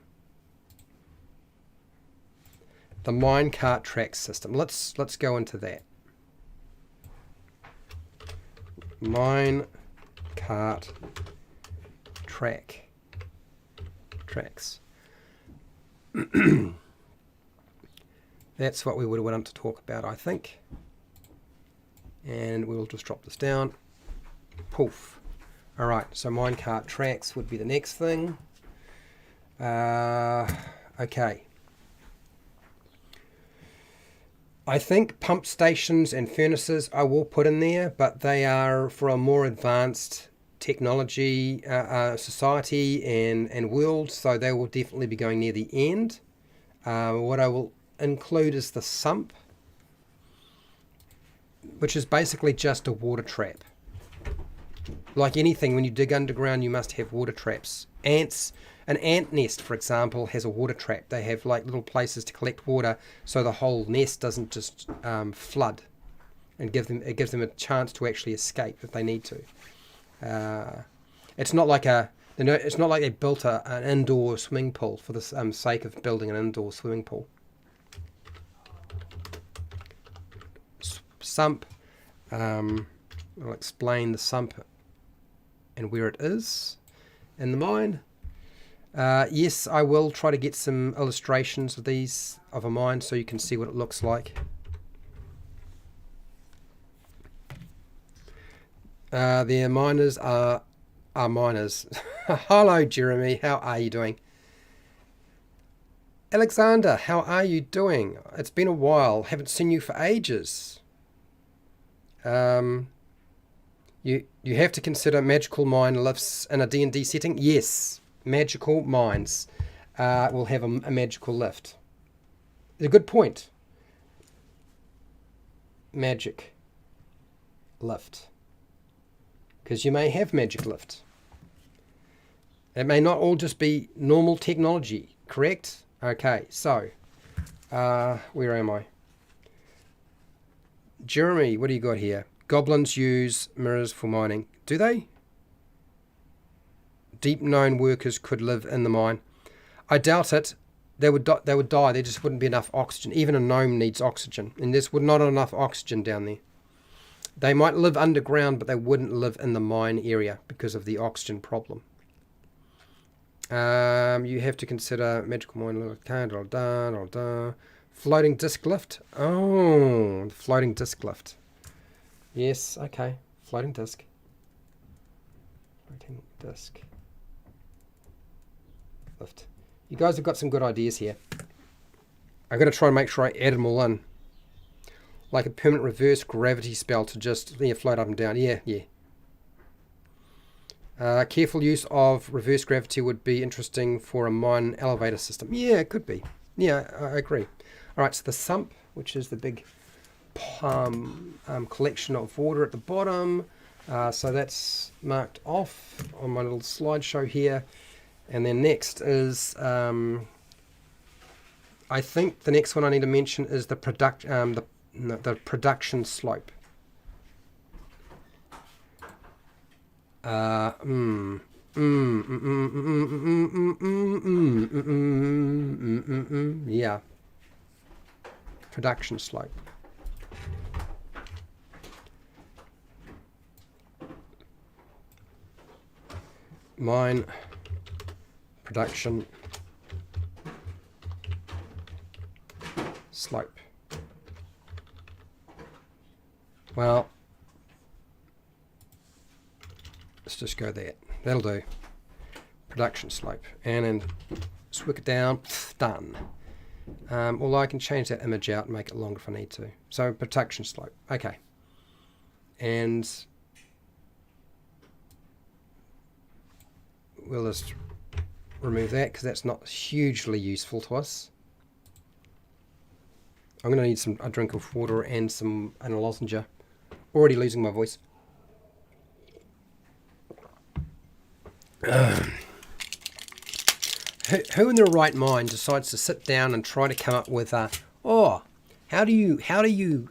The mine cart track system. Let's go into that. Mine cart track tracks. That's what we would have wanted to talk about, I think. And we'll just drop this down. Poof. Alright, so minecart tracks would be the next thing. Okay. I think pump stations and furnaces I will put in there, but they are for a more advanced technology society and world, so they will definitely be going near the end. What I will include is the sump, which is basically just a water trap. Like anything, when you dig underground, you must have water traps. Ants, an ant nest, for example, has a water trap. They have like little places to collect water, so the whole nest doesn't just flood, and it gives them a chance to actually escape if they need to. It's not like they built an indoor swimming pool for the sake of building an indoor swimming pool. Sump. I'll explain the sump and where it is in the mine. Yes, I will try to get some illustrations of these of a mine so you can see what it looks like. The miners are miners. Hello, Jeremy. How are you doing? Alexander, how are you doing? It's been a while. Haven't seen you for ages. You have to consider magical mine lifts in a D&D setting. Yes, magical mines will have a magical lift. It's a good point. Magic lift. Because you may have magic lift. It may not all just be normal technology, correct? Okay, so, where am I? Jeremy, what do you got here? Goblins use mirrors for mining. Do they? Deep known workers could live in the mine. I doubt it. They would die. There just wouldn't be enough oxygen. Even a gnome needs oxygen, and there's not enough oxygen down there. They might live underground, but they wouldn't live in the mine area because of the oxygen problem. You have to consider magical mine. Floating disc lift. Oh, floating disc lift. Yes, okay. Floating disc. Floating disc lift. You guys have got some good ideas here. I've got to try and make sure I add them all in. Like a permanent reverse gravity spell to just float up and down. Yeah. Careful use of reverse gravity would be interesting for a mine elevator system. Yeah, it could be. Yeah, I agree. Alright, so the sump, which is the big collection of water at the bottom. So that's marked off on my little slideshow here. And then next is, I think the next one I need to mention is the production slope. Yeah. Production slope. Mine production slope. Well, let's just go there. That'll do. Production slope. And then swig it down. Done. Although I can change that image out and make it longer if I need to. So production slope. Okay. And we'll just remove that because that's not hugely useful to us. I'm going to need a drink of water and a lozenge. Already losing my voice. Who in their right mind decides to sit down and try to come up with how do you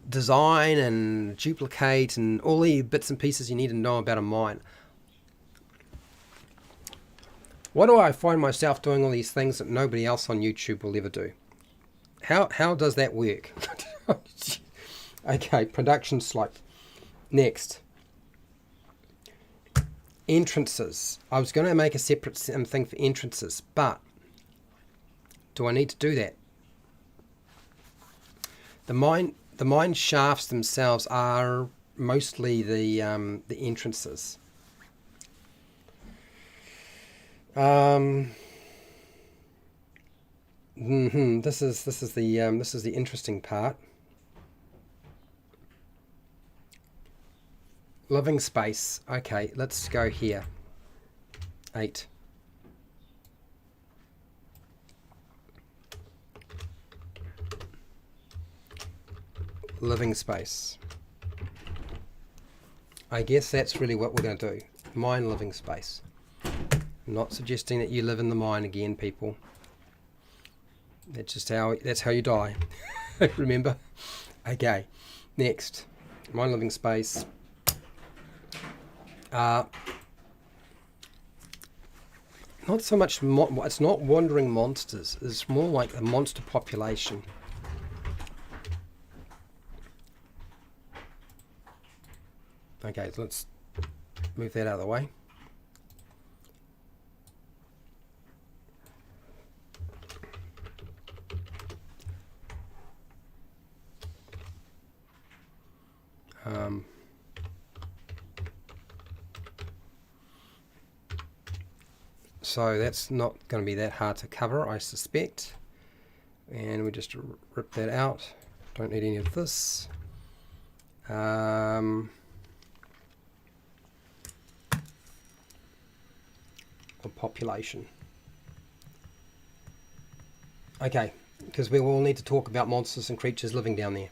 design and duplicate and all the bits and pieces you need to know about a mine? Why do I find myself doing all these things that nobody else on YouTube will ever do? How does that work? Okay, production slope. Next. Entrances. I was going to make a separate thing for entrances, but do I need to do that? The mine shafts themselves are mostly the entrances. This is the interesting part. Living space. Okay, let's go here. 8. Living space. I guess that's really what we're going to do. Mine living space. I'm not suggesting that you live in the mine again, people. That's how you die. Remember? Okay. Next. Mine living space. Not so much, it's not wandering monsters, it's more like a monster population. Okay, so let's move that out of the way. So that's not going to be that hard to cover, I suspect. And we just rip that out. Don't need any of this. Or population. Okay, because we will need to talk about monsters and creatures living down there.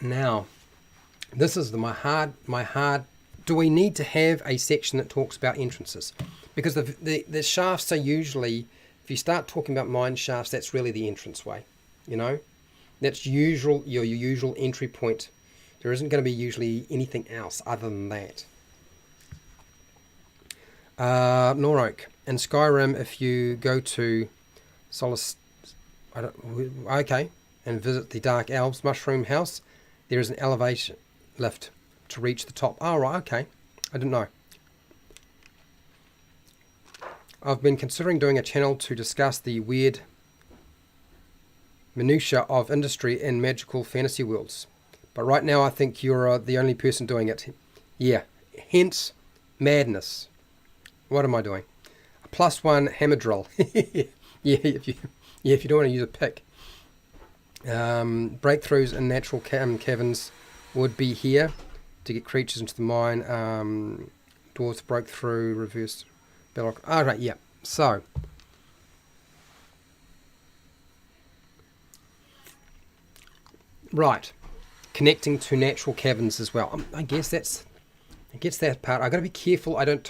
Now, this is my hard. Do we need to have a section that talks about entrances? Because the shafts are usually, if you start talking about mine shafts, that's really the entranceway. You know, that's your usual entry point. There isn't going to be usually anything else other than that. Noroak in Skyrim, if you go to Solace, and visit the Dark Elves Mushroom House, there is an elevation lift to reach the top. Oh, right, okay. I didn't know. I've been considering doing a channel to discuss the weird minutiae of industry in magical fantasy worlds. But right now I think you're the only person doing it. Yeah, hence madness. What am I doing? A +1 hammer drill. yeah, if you don't want to use a pick. Breakthroughs in natural caverns would be here to get creatures into the mine. Dwarves broke through, reverse belloc. Oh, right, yeah. So, right, connecting to natural caverns as well. I guess that part. I've got to be careful I don't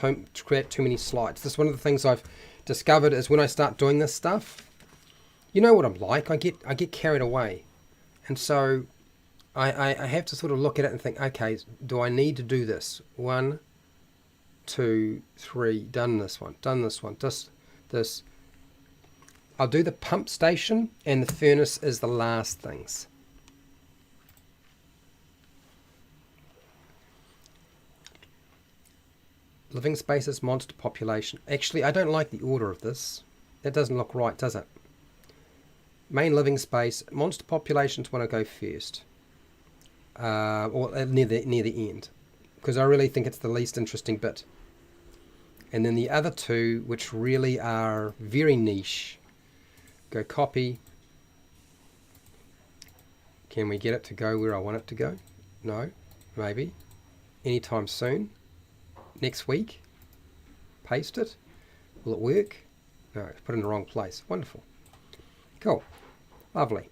create too many slides. This is one of the things I've discovered is when I start doing this stuff, you know what I'm like. I get carried away, and so I have to sort of look at it and think, okay, do I need to do this? 1, 2, 3, done this one, this. I'll do the pump station, and the furnace is the last things. Living spaces, monster population. Actually, I don't like the order of this. That doesn't look right, does it? Main living space, monster populations want to go first. Or near the end, because I really think it's the least interesting bit. And then the other two, which really are very niche, go copy. Can we get it to go where I want it to go? No, maybe. Anytime soon. Next week. Paste it. Will it work? No, it's put in the wrong place. Wonderful. Cool. Lovely.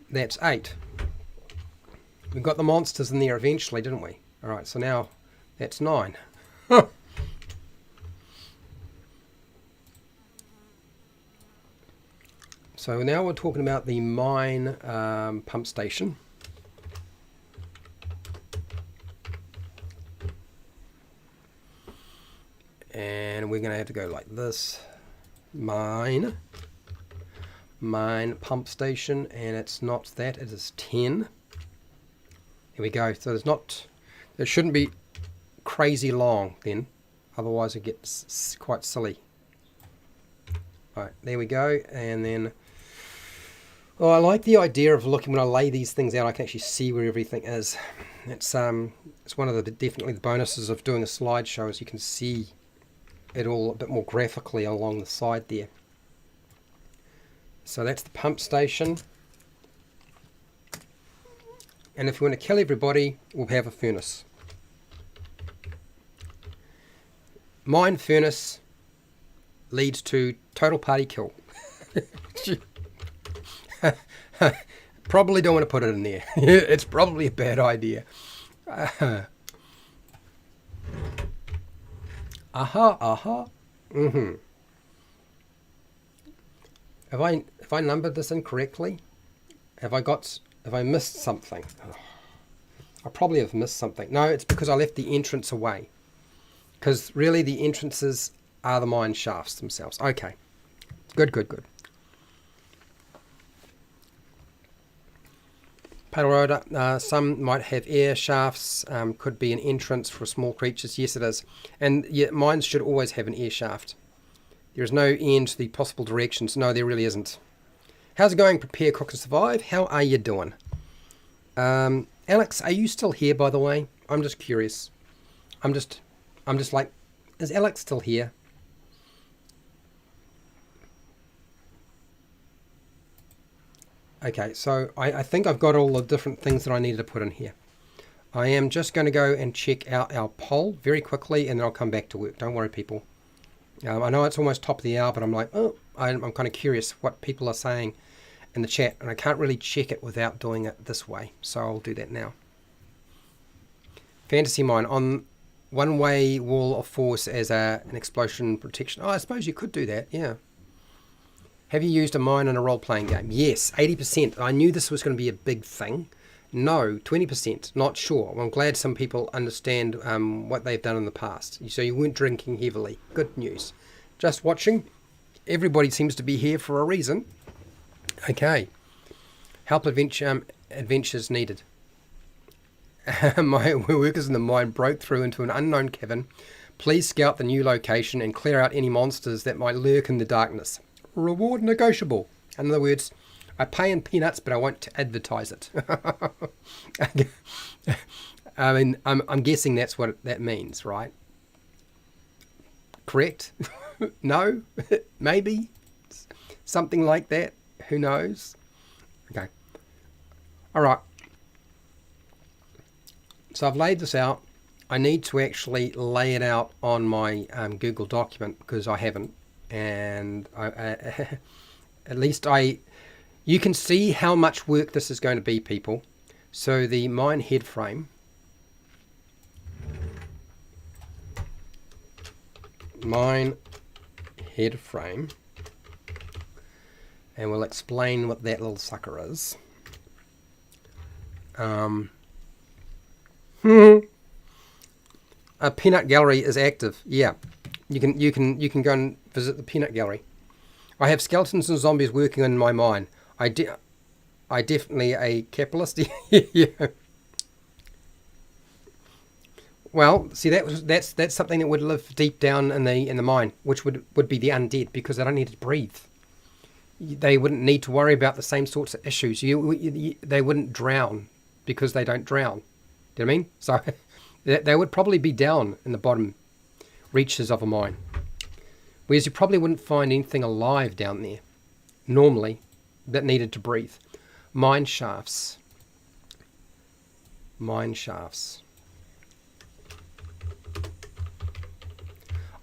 That's 8. We got the monsters in there eventually, didn't we? Alright, so now that's 9. So now we're talking about the mine pump station. And we're going to have to go like this. Mine pump station, and it's not that, it is 10. Here we go. So it shouldn't be crazy long then, otherwise it gets quite silly. Alright, there we go. And then, well, I like the idea of looking, when I lay these things out, I can actually see where everything is. It's one of the definitely the bonuses of doing a slideshow, is you can see it all a bit more graphically along the side there. So that's the pump station. And if we want to kill everybody, we'll have a furnace. Mine furnace leads to total party kill. Probably don't want to put it in there. It's probably a bad idea. Aha. Mm-hmm. Have I numbered this incorrectly? Have I missed something? Oh, I probably have missed something. No, it's because I left the entrance away. Because really the entrances are the mine shafts themselves. Okay. Good. Paddle road, some might have air shafts, could be an entrance for small creatures. Yes, it is. And yeah, mines should always have an air shaft. There is no end to the possible directions. No, there really isn't. How's it going? Prepare, cook, and survive. How are you doing? Alex, are you still here, by the way? I'm just curious. I'm just like, is Alex still here? Okay, so I think I've got all the different things that I needed to put in here. I am just going to go and check out our poll very quickly, and then I'll come back to work. Don't worry, people. I know it's almost top of the hour, but I'm like, oh, I'm kind of curious what people are saying in the chat, and I can't really check it without doing it this way, so I'll do that now. Fantasy mine on one-way wall of force as an explosion protection. Oh, I suppose you could do that, yeah. Have you used a mine in a role-playing game? Yes, 80%. I knew this was going to be a big thing. No, 20%. Not sure. Well, I'm glad some people understand what they've done in the past. So you weren't drinking heavily. Good news. Just watching. Everybody seems to be here for a reason. Okay. Help adventures needed. My workers in the mine broke through into an unknown cavern. Please scout the new location and clear out any monsters that might lurk in the darkness. Reward negotiable. In other words, I pay in peanuts, but I won't advertise it. I mean, I'm guessing that's what that means, right? Correct? No? Maybe? Something like that? Who knows? Okay. All right. So I've laid this out. I need to actually lay it out on my Google document because I haven't. And at least you can see how much work this is going to be, people. So the mine head frame, and we'll explain what that little sucker is. A peanut gallery is active. Yeah. You can go and visit the peanut gallery. I have skeletons and zombies working in my mine. I definitely a capitalist. Yeah. Well, see that's something that would live deep down in the mine, which would be the undead, because they don't need to breathe. They wouldn't need to worry about the same sorts of issues. They wouldn't drown because they don't drown. Do you know what I mean? So they would probably be down in the bottom reaches of a mine. Whereas you probably wouldn't find anything alive down there, normally, that needed to breathe. Mine shafts. I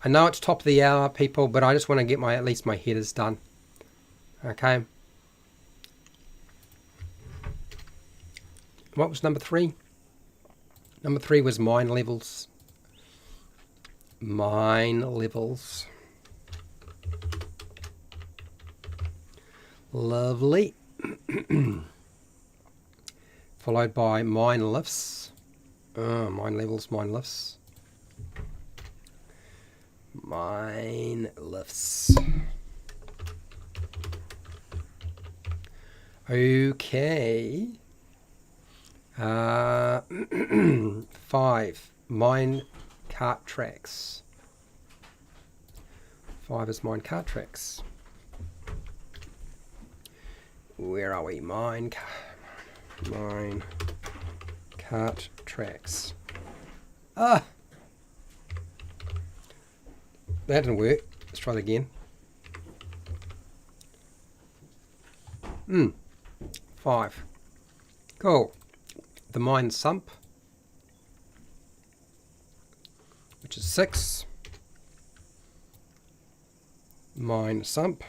know it's top of the hour, people, but I just want to get at least my headers done. Okay. What was number 3? Number 3 was mine levels. Lovely. Followed by mine lifts. Mine levels, mine lifts. Mine lifts. Okay. 5, mine cart tracks. 5 is mine cart tracks. Where are we? Mine cart tracks. Ah! That didn't work. Let's try that again. 5. Cool. The mine sump, which is 6. Mine sump.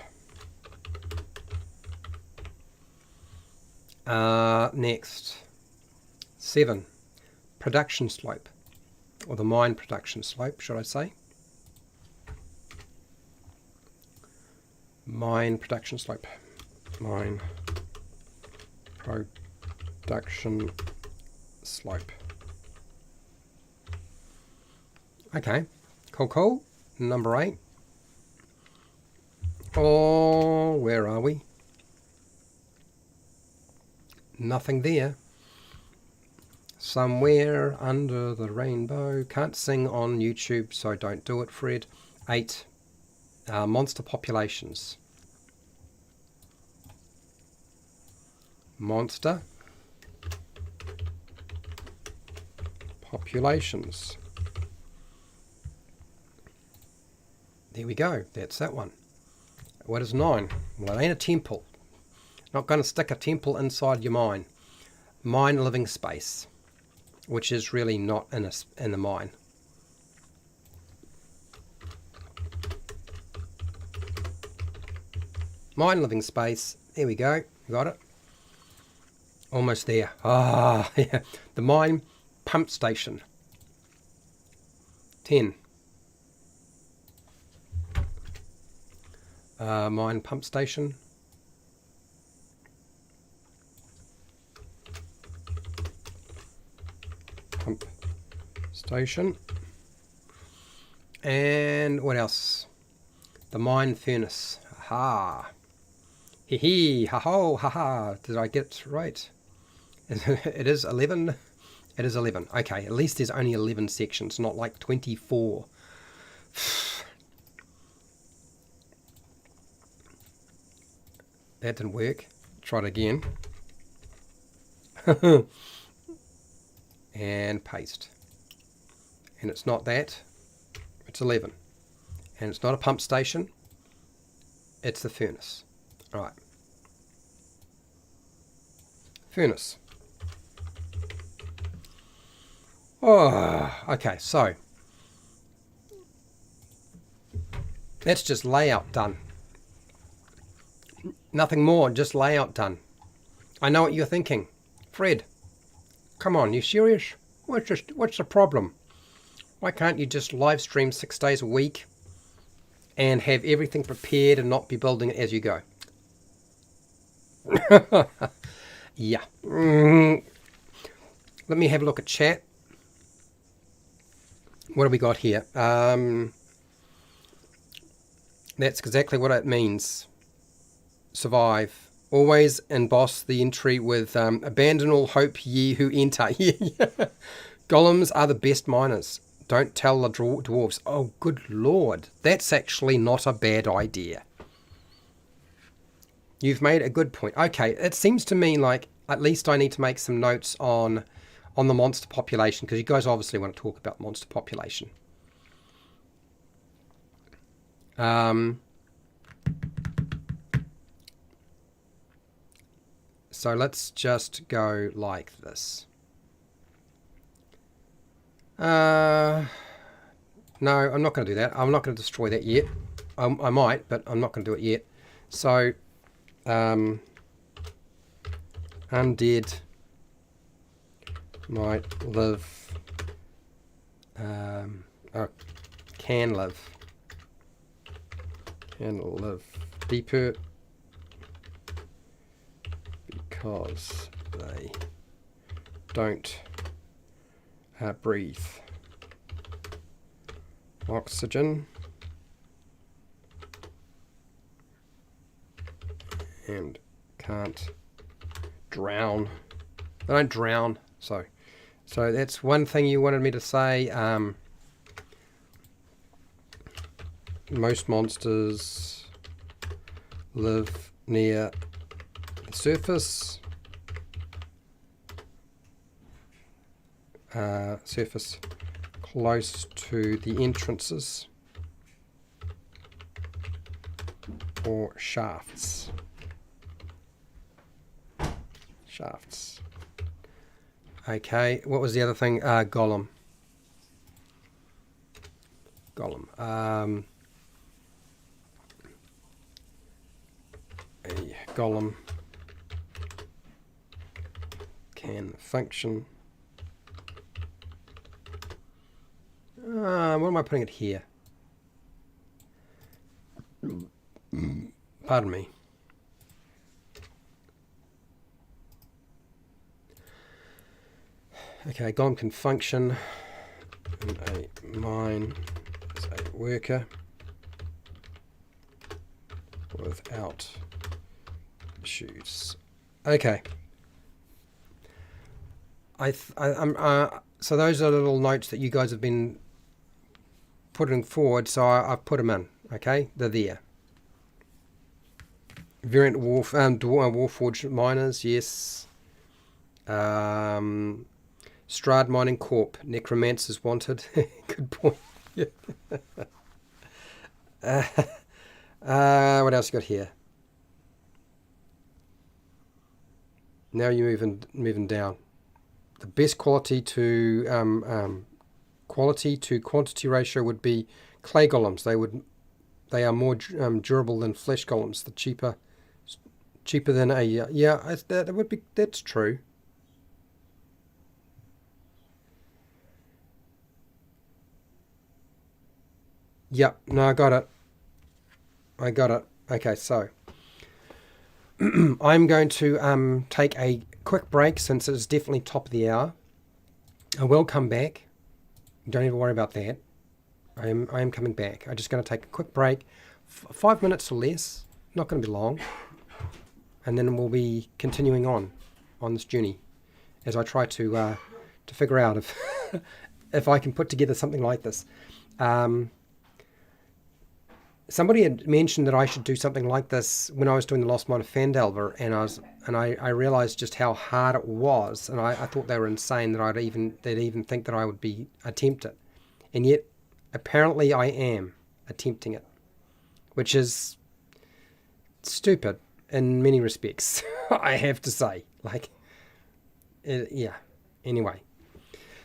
Next, 7. Production slope, or the mine production slope, should I say. Mine production slope. Mine production slope. Okay, cool. Number 8. Oh, where are we? Nothing there. Somewhere under the rainbow. Can't sing on YouTube, so don't do it, Fred. 8. Monster populations. Monster populations. There we go. That's that one. What is 9? Well, it ain't a temple. Not going to stick a temple inside your mine. Mine living space, which is really not in the mine. Mine living space. There we go. Got it. Almost there. Ah, yeah. The mine pump station. 10. Mine pump station. Pump station. And what else? The mine furnace. Aha. Hee hee. Ha ho. Ha ha. Did I get it right? It is 11. It is 11. Okay, at least there's only 11 sections, not like 24. That didn't work. Try it again. And paste. And it's not that. It's 11. And it's not a pump station. It's the furnace. All right. Furnace. Oh, okay, so that's just layout done. Nothing more, just layout done. I know what you're thinking. Fred, come on, you serious? What's the problem? Why can't you just live stream 6 days a week and have everything prepared and not be building it as you go? Yeah. Let me have a look at chat. What do we got here? That's exactly what it means. Survive. Always emboss the entry with abandon all hope ye who enter. Golems are the best miners. Don't tell the dwarves. Oh, good lord. That's actually not a bad idea. You've made a good point. Okay, it seems to me like at least I need to make some notes on the monster population, because you guys obviously want to talk about monster population. So let's just go like this. No, I'm not going to do that. I'm not going to destroy that yet. I might, but I'm not going to do it yet. So, undead might live, can live deeper because they don't breathe oxygen and can't drown. They don't drown, So that's one thing you wanted me to say. Most monsters live near the surface. Surface close to the entrances or shafts. Shafts. Okay, what was the other thing? Golem. Golem. A golem can function. What am I putting it here? Pardon me. Okay, golem can function in a mine as a worker without issues. Okay. So those are little notes that you guys have been putting forward, so I've put them in. Okay, they're there. Variant Warforged miners, yes. Strad Mining Corp. Necromancers wanted. Good point. What else you got here? Now you're moving down. The best quality to quantity ratio would be clay golems. They are more durable than flesh golems. The cheaper than a that's true. Yep, no, I got it. Okay, so I'm going to take a quick break since it's definitely top of the hour. I will come back. Don't even worry about that. I am coming back. I'm just going to take a quick break, 5 minutes or less. Not going to be long, and then we'll be continuing on this journey as I try to figure out if if I can put together something like this. Somebody had mentioned that I should do something like this when I was doing the Lost Mine of Phandelver, and I realized just how hard it was, and I thought they were insane that they'd even think that I would attempt it, and yet apparently I am attempting it, which is stupid in many respects. I have to say, yeah. Anyway,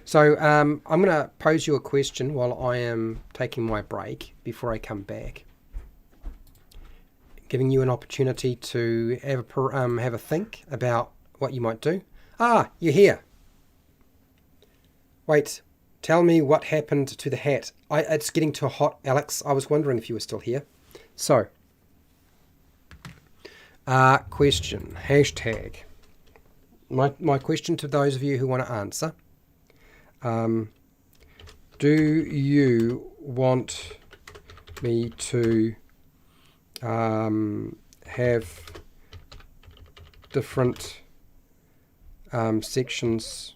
so I'm going to pose you a question while I am taking my break before I come back, giving you an opportunity to have a think about what you might do. Ah, you're here. Wait, tell me what happened to the hat. It's getting too hot, Alex. I was wondering if you were still here. So, question, hashtag. My question to those of you who want to answer. Do you want me to have different sections?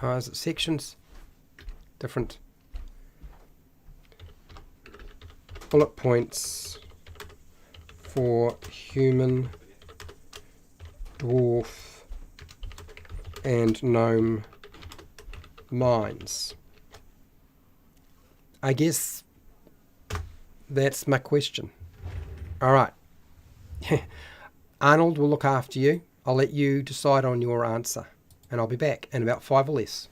Is it sections? Different bullet points for human, dwarf, and gnome mines. I guess that's my question. All right. Arnold will look after you. I'll let you decide on your answer, and I'll be back in about 5 or less.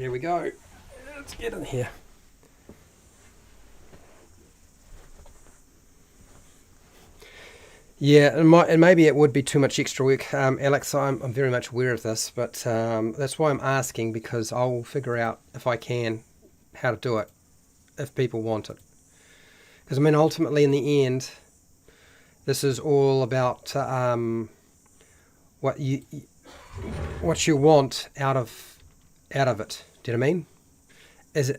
Here we go. Let's get in here. Yeah, and maybe it would be too much extra work, Alex. I'm very much aware of this, but that's why I'm asking, because I'll figure out if I can how to do it if people want it. Because I mean, ultimately, in the end, this is all about what you want out of it. Do you know what I mean?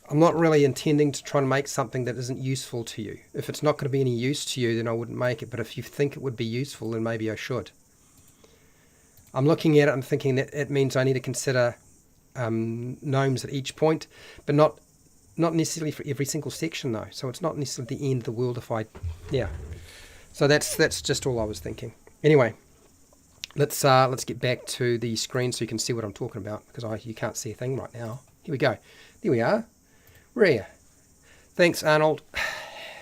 I'm not really intending to try to make something that isn't useful to you. If it's not going to be any use to you, then I wouldn't make it. But if you think it would be useful, then maybe I should. I'm looking at it and thinking that it means I need to consider gnomes at each point, but not necessarily for every single section though. So it's not necessarily the end of the world if I, yeah. So that's just all I was thinking. Anyway, let's get back to the screen so you can see what I'm talking about, because you can't see a thing right now. Here we go. There we are. Rare. Thanks, Arnold.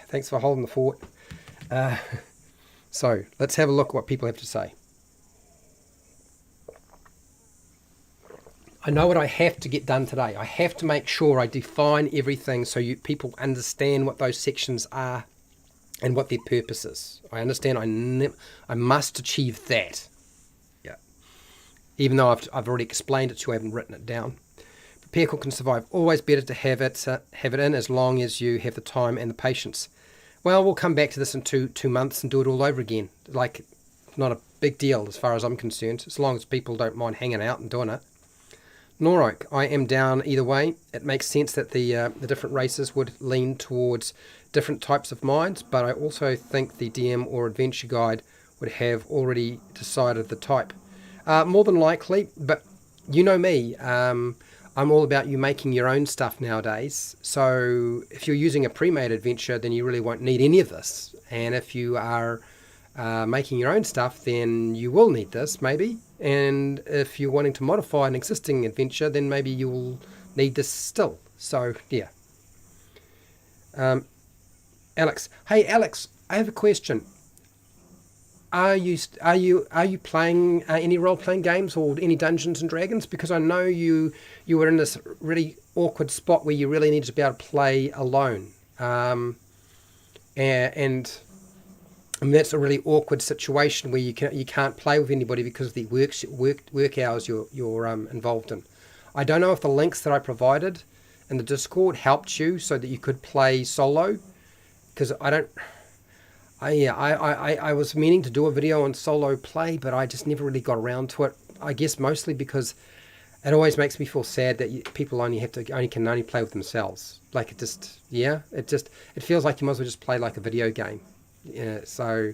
Thanks for holding the fort. So let's have a look at what people have to say. I know what I have to get done today. I have to make sure I define everything so people understand what those sections are and what their purpose is. I understand I must achieve that. Yeah. Even though I've already explained it to you, I haven't written it down. Prepare, cook and survive. Always better to have it in as long as you have the time and the patience. Well, we'll come back to this in two months and do it all over again. Like, not a big deal as far as I'm concerned, as long as people don't mind hanging out and doing it. Norok, I am down either way. It makes sense that the different races would lean towards different types of minds, but I also think the DM or adventure guide would have already decided the type. More than likely, but you know me. I'm all about you making your own stuff nowadays. So if you're using a pre-made adventure, then you really won't need any of this. And if you are making your own stuff, then you will need this, maybe. And if you're wanting to modify an existing adventure, then maybe you'll need this still. So, yeah. Alex. Hey, Alex, I have a question. Are you playing any role-playing games or any Dungeons and Dragons? Because I know you were in this really awkward spot where you really needed to be able to play alone, and that's a really awkward situation where you can't play with anybody because of the work hours you're involved in. I don't know if the links that I provided in the Discord helped you so that you could play solo, because I was meaning to do a video on solo play, but I just never really got around to it. I guess mostly because it always makes me feel sad that people can only play with themselves. Like it feels like you might as well just play like a video game. Yeah, so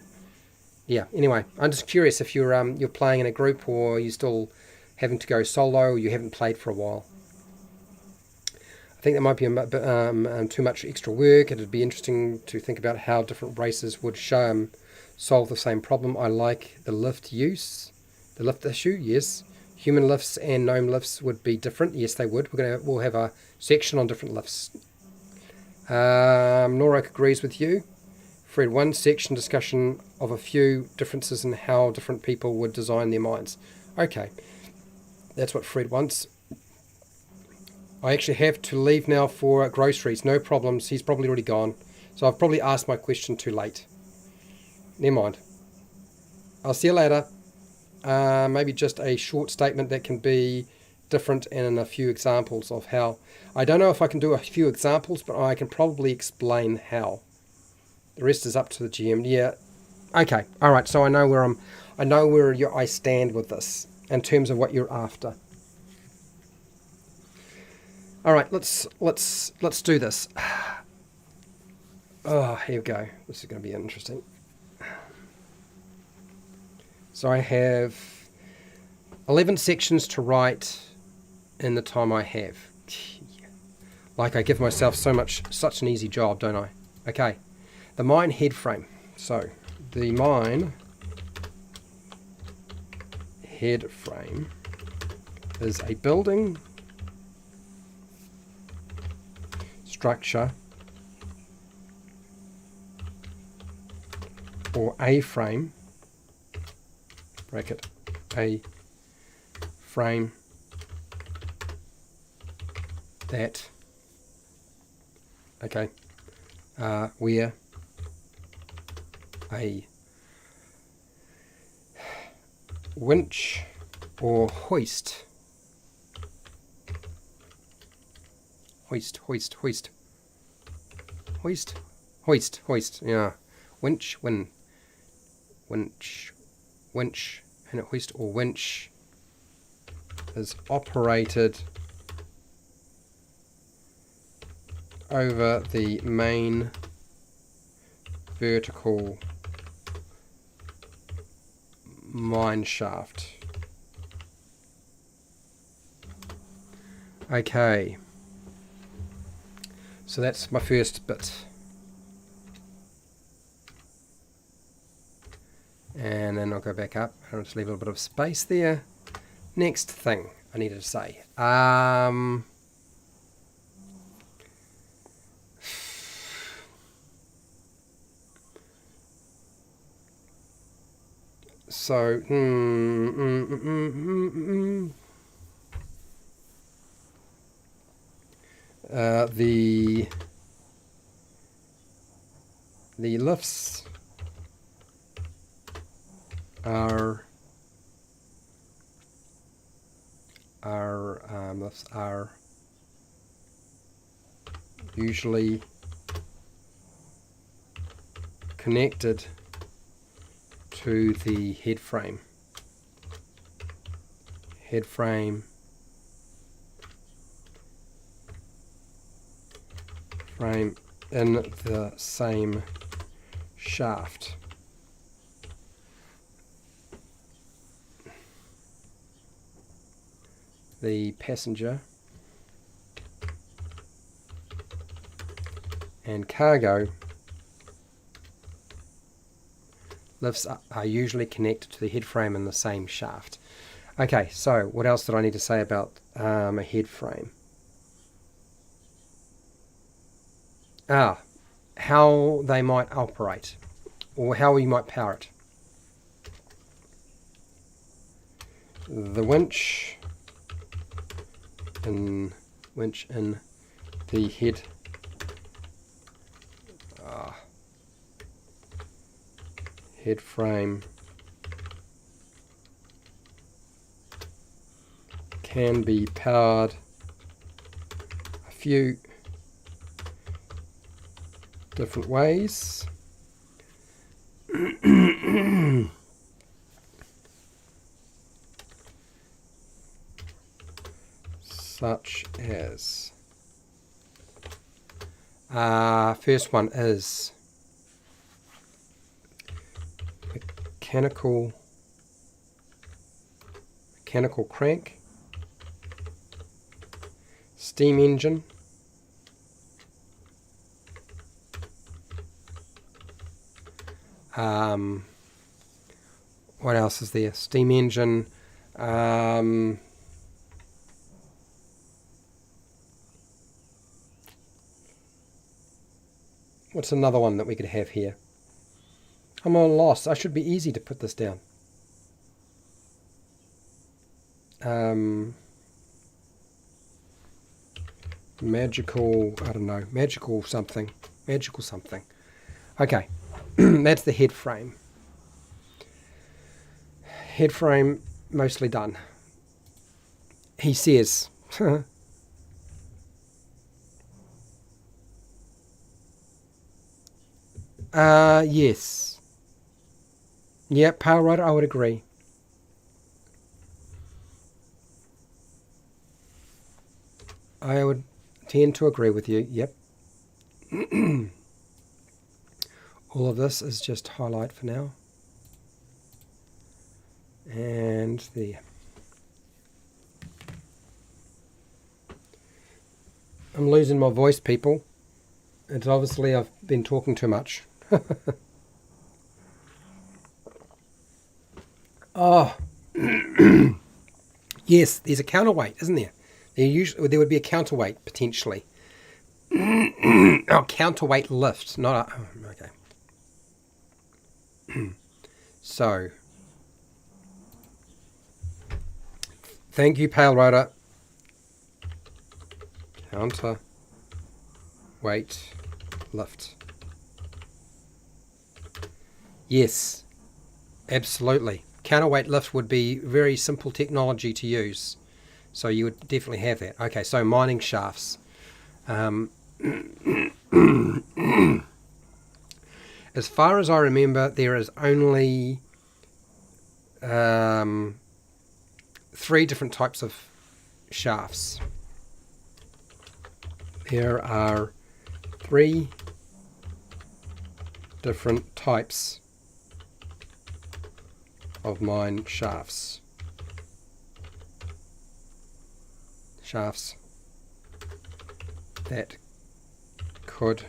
yeah. Anyway, I'm just curious if you're playing in a group or you still having to go solo, or you haven't played for a while. I think that might be a bit too much extra work. It'd be interesting to think about how different races would solve the same problem. I like the lift issue. Yes, human lifts and gnome lifts would be different. Yes, they would. We'll have a section on different lifts. Norok agrees with you. Fred, one section discussion of a few differences in how different people would design their minds. Okay, that's what Fred wants. I actually have to leave now for groceries. No problems. He's probably already gone. So I've probably asked my question too late. Never mind. I'll see you later. Maybe just a short statement that can be different and a few examples of how. I don't know if I can do a few examples, but I can probably explain how. The rest is up to the GM. Yeah. Okay. All right. So I know where I stand with this in terms of what you're after. All right, let's do this. Oh, here we go. This is going to be interesting. So I have 11 sections to write in the time I have. Like I give myself such an easy job, don't I? Okay, the mine head frame. So the mine head frame is a building structure or a frame, bracket, a frame that, okay, where a winch or hoist, yeah, winch, and a hoist or winch is operated over the main vertical mine shaft. Okay, so that's my first bit. And then I'll go back up. I'll just leave a little bit of space there. Next thing I needed to say. So, the lifts are usually connected to the head frame in the same shaft. The passenger and cargo lifts are usually connected to the head frame in the same shaft. Okay, so what else did I need to say about a head frame? How they might operate, or how we might power it. The winch in the head frame can be powered a few different ways. Such as first one is mechanical crank, steam engine, what else is there? Steam engine, what's another one that we could have here? I'm on loss. I should be easy to put this down. Magical, I don't know, magical something. Okay, that's the head frame. Head frame mostly done. He says, yes. Yeah, Power Rider, I would agree. I would tend to agree with you, yep. All of this is just highlight for now. And there. I'm losing my voice, people. It's obviously I've been talking too much. Oh, yes, there's a counterweight, isn't there? There would be a counterweight, potentially. Oh, counterweight lift, not a... Oh, okay. So, thank you, Pale Rider. Counterweight lift. Yes, absolutely. Counterweight lift would be very simple technology to use. So you would definitely have that. Okay, so mining shafts. As far as I remember, there is only 3 different types of shafts. There are 3 different types of mine shafts. Shafts that could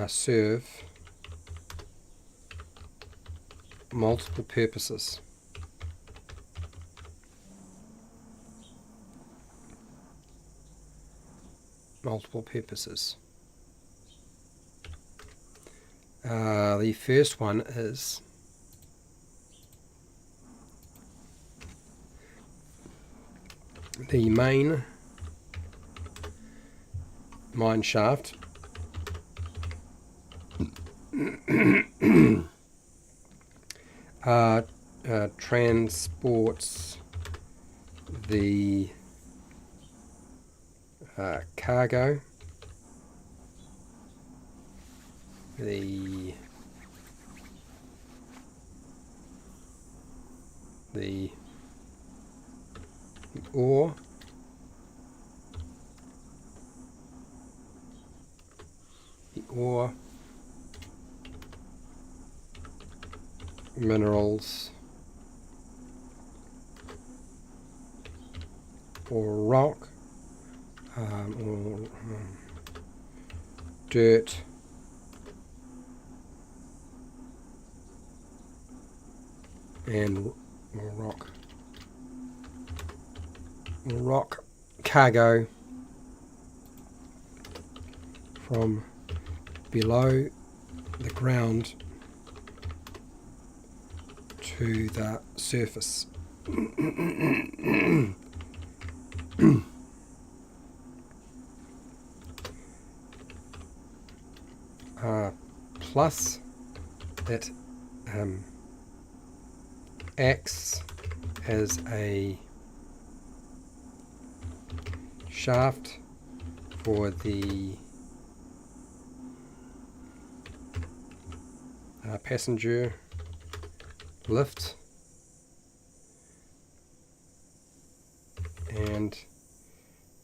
serve multiple purposes. The first one is the main mine shaft. Transports the cargo, the ore, minerals, or rock, or dirt, and rock cargo from below the ground to the surface. Plus it acts as a shaft for the passenger lift and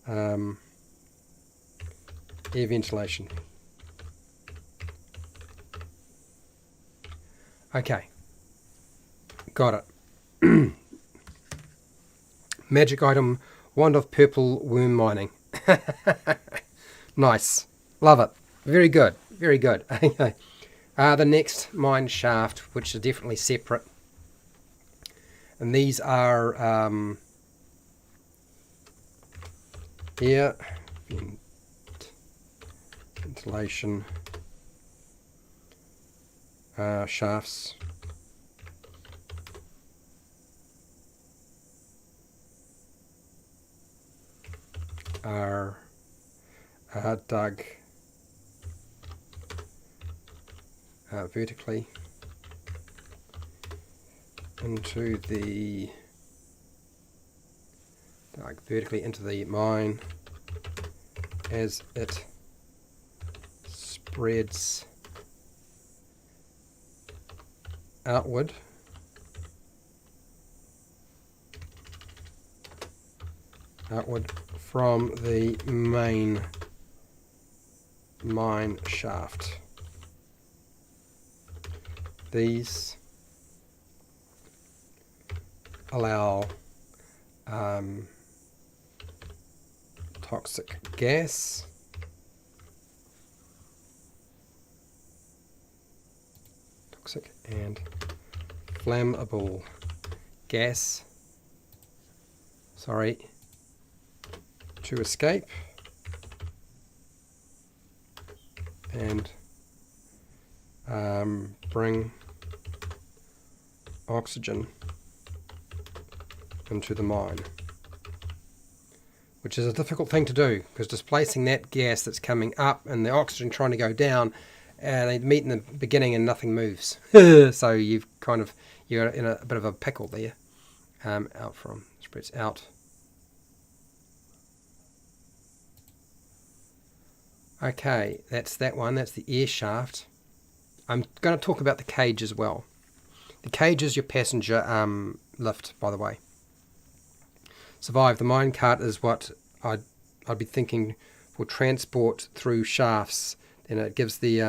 air ventilation. Okay, got it. Magic item, wand of purple worm mining. Nice, love it. Very good, very good. Okay. The next mine shaft, which is definitely separate, and these are air ventilation shafts. Are dug vertically into the mine as it spreads outward from the main mine shaft. These allow toxic gas and flammable gas to escape and bring oxygen into the mine. which is a difficult thing to do because displacing that gas that's coming up and the oxygen trying to go down, they meet in the beginning and nothing moves. So you're in a bit of a pickle there. Out from spreads out. Okay, that's that one. That's the air shaft. I'm going to talk about the cage as well. The cage is your passenger lift, by the way. Survive. The minecart is what I'd be thinking for transport through shafts, and it gives the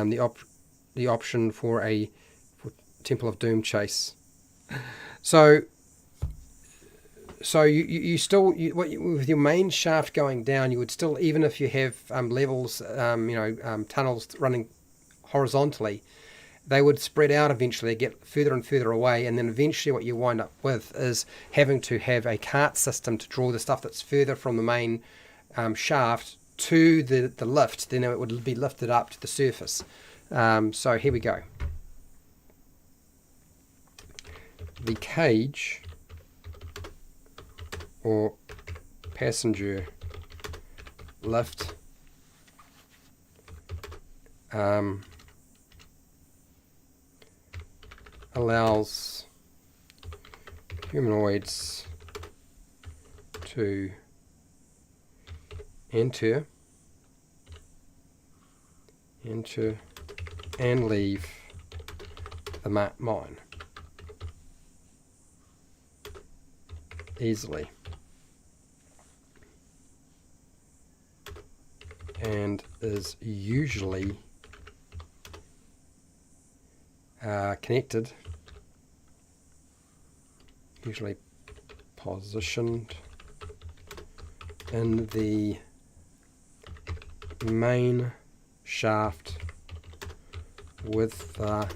option for Temple of Doom chase. So with your main shaft going down, you would still, even if you have levels, tunnels running horizontally, they would spread out eventually, get further and further away, and then eventually what you wind up with is having to have a cart system to draw the stuff that's further from the main shaft to the lift. Then it would be lifted up to the surface. So here we go. The cage or passenger lift allows humanoids to enter and leave the mine easily, and is usually connected, usually positioned in the main shaft with the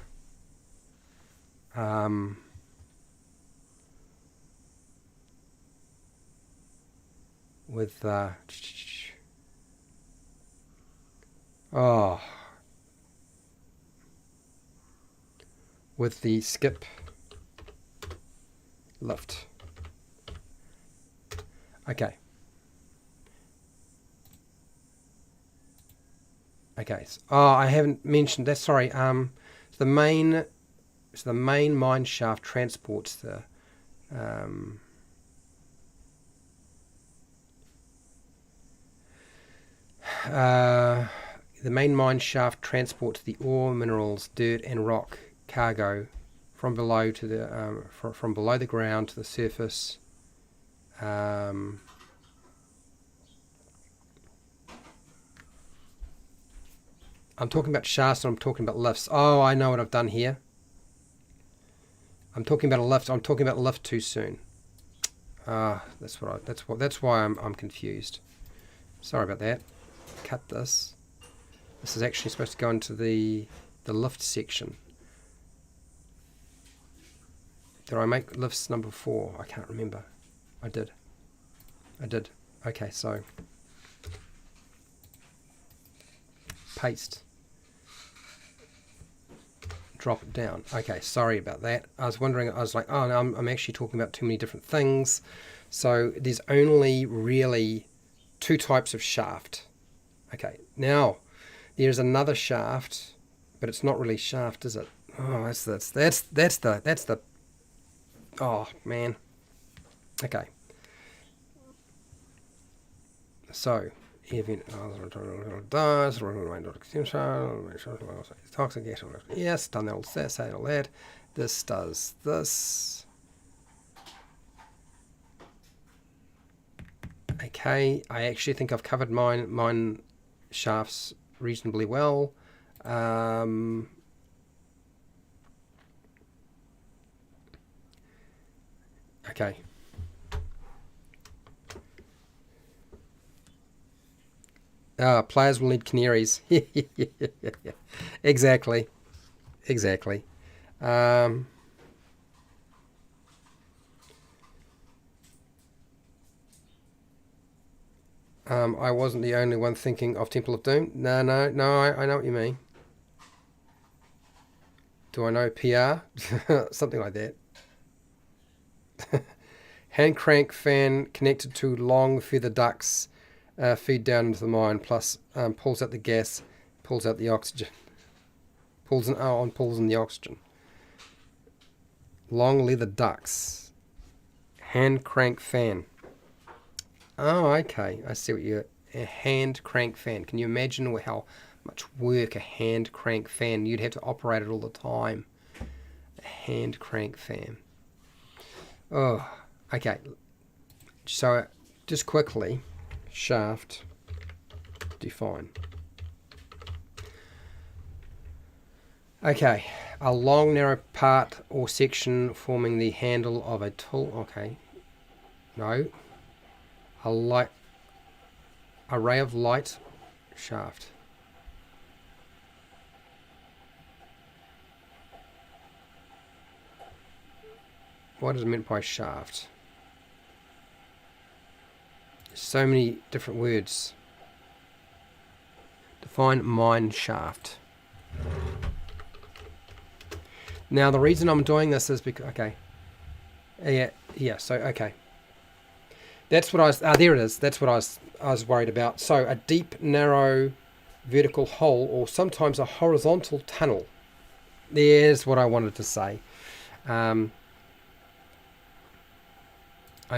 skip lift. Okay. I haven't mentioned that. Sorry. The main mine shaft transports the main mine shaft transports the ore, minerals, dirt, and rock cargo from below to the from below the ground to the surface. I'm talking about shafts and I'm talking about lifts. Oh, I know what I've done here. I'm talking about a lift. I'm talking about a lift too soon. That's why I'm confused. Sorry about that. Cut this. This is actually supposed to go into the lift section. Did I make lifts number 4? I can't remember. I did. Okay, so paste. Drop it down. Okay, sorry about that. I was wondering, I was like, oh no, I'm actually talking about too many different things. So there's only really 2 types of shaft. Okay, now there's another shaft, but it's not really shaft, is it? Oh, that's the oh man. Okay. So event toxic gas. Yes, done all that, say all that. This does this. Okay, I actually think I've covered mine shafts reasonably well. Okay. Players will need canaries. Exactly. I wasn't the only one thinking of Temple of Doom. No, I know what you mean. Do I know PR? Something like that. Hand crank fan connected to long feather ducts feed down into the mine, plus pulls out the gas, pulls out the oxygen, pulls in the oxygen. Long leather ducts, hand crank fan. Oh, okay, I see what you're. A hand crank fan. Can you imagine how much work a hand crank fan? You'd have to operate it all the time. A hand crank fan. Oh, okay. So just quickly, shaft, define. Okay, a long narrow part or section forming the handle of a tool. Okay, no. A light array of light shaft. What is meant by shaft? So many different words. Define mine shaft. Now the reason I'm doing this is because, okay, yeah, so okay, that's what I was. There it is. That's what I was worried about. So a deep, narrow, vertical hole, or sometimes a horizontal tunnel. There's what I wanted to say. I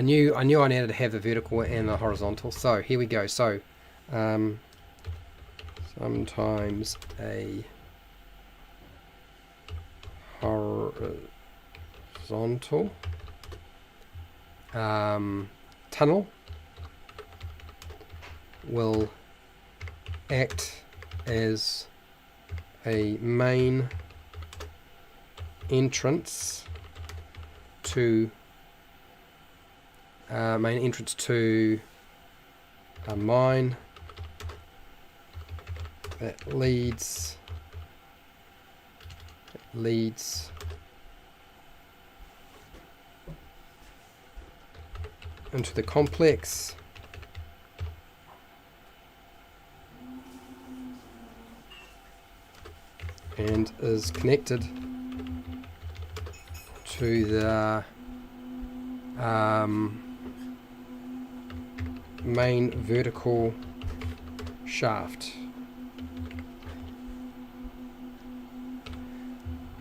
knew I needed to have the vertical and the horizontal. So here we go. So sometimes a horizontal tunnel will act as a main entrance to a mine that leads into the complex and is connected to the main vertical shaft.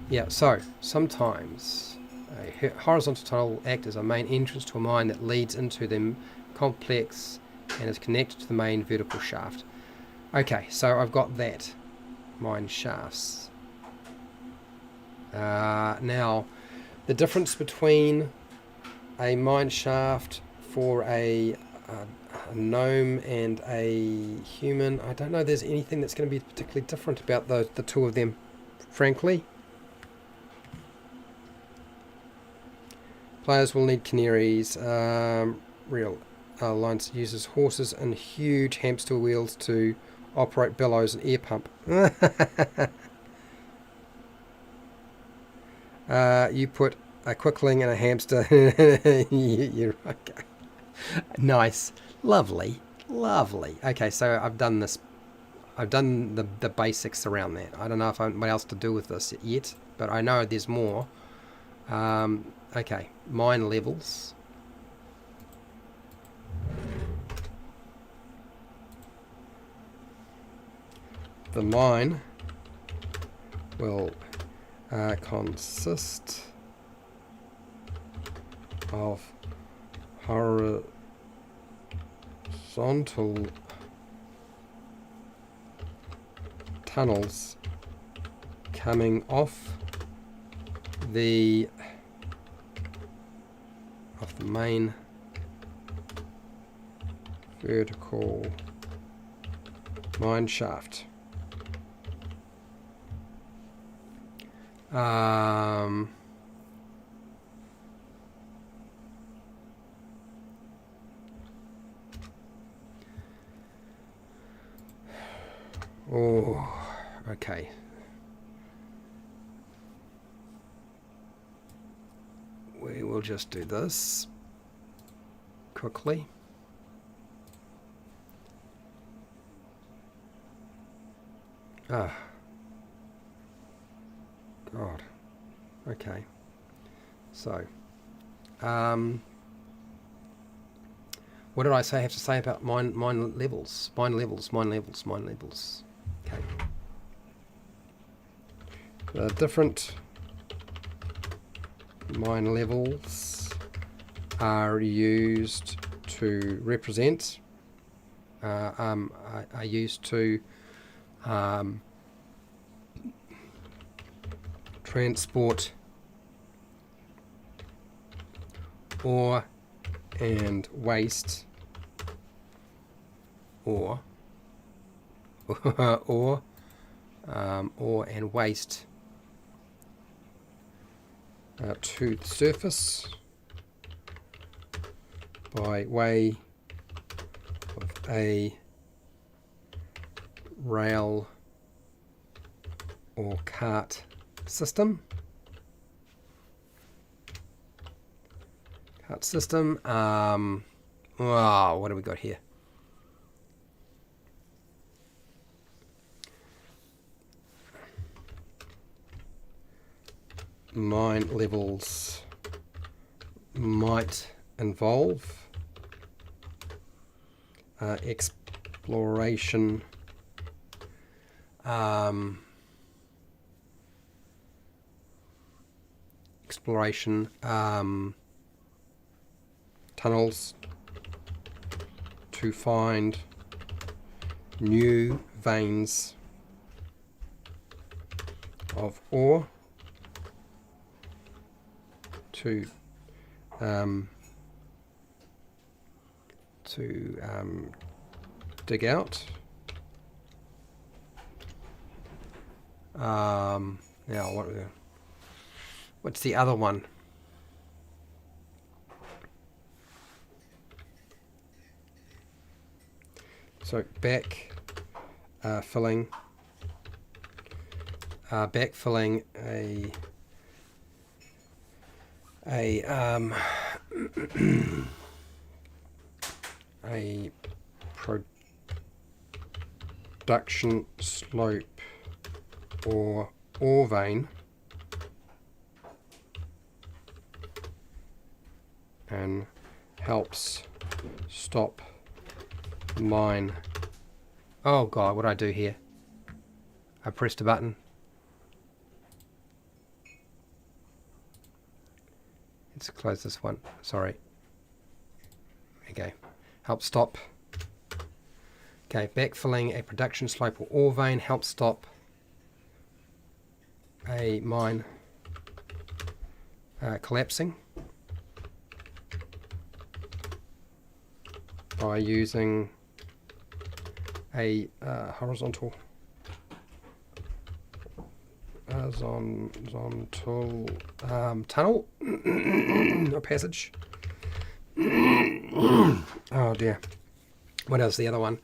Yeah, so sometimes a horizontal tunnel will act as a main entrance to a mine that leads into the complex and is connected to the main vertical shaft. Okay, so I've got that. Mine shafts. Now, the difference between a mine shaft for a gnome and a human, I don't know there's anything that's going to be particularly different about the two of them, frankly. Players will need canaries. Real Alliance uses horses and huge hamster wheels to operate bellows and air pump. You put a quickling and a hamster. You're okay. Nice. Lovely. Lovely. Okay, so I've done this. I've done the basics around that. I don't know if I have what else to do with this yet, but I know there's more. Okay, mine levels. The mine will consist of horizontal tunnels coming off the main vertical mine shaft. Oh, okay. We will just do this quickly. Ah. God. Okay. So, What did I say? I have to say about mine levels. Mine levels. Okay. The different mine levels are used to represent. Are used to transport ore and waste, ore and waste to the surface by way of a rail or cart system. What do we got here? Mine levels might involve exploration, tunnels to find new veins of ore, to dig out. Now what's the other one? So backfilling a production slope or ore vein and helps stop mine. Oh god, what did I do here? I pressed a button. Let's close this one. Sorry. Okay. Help stop. Okay, backfilling a production slope or ore vein helps stop a mine collapsing by using a horizontal tunnel or passage. Oh dear. What else? The other one?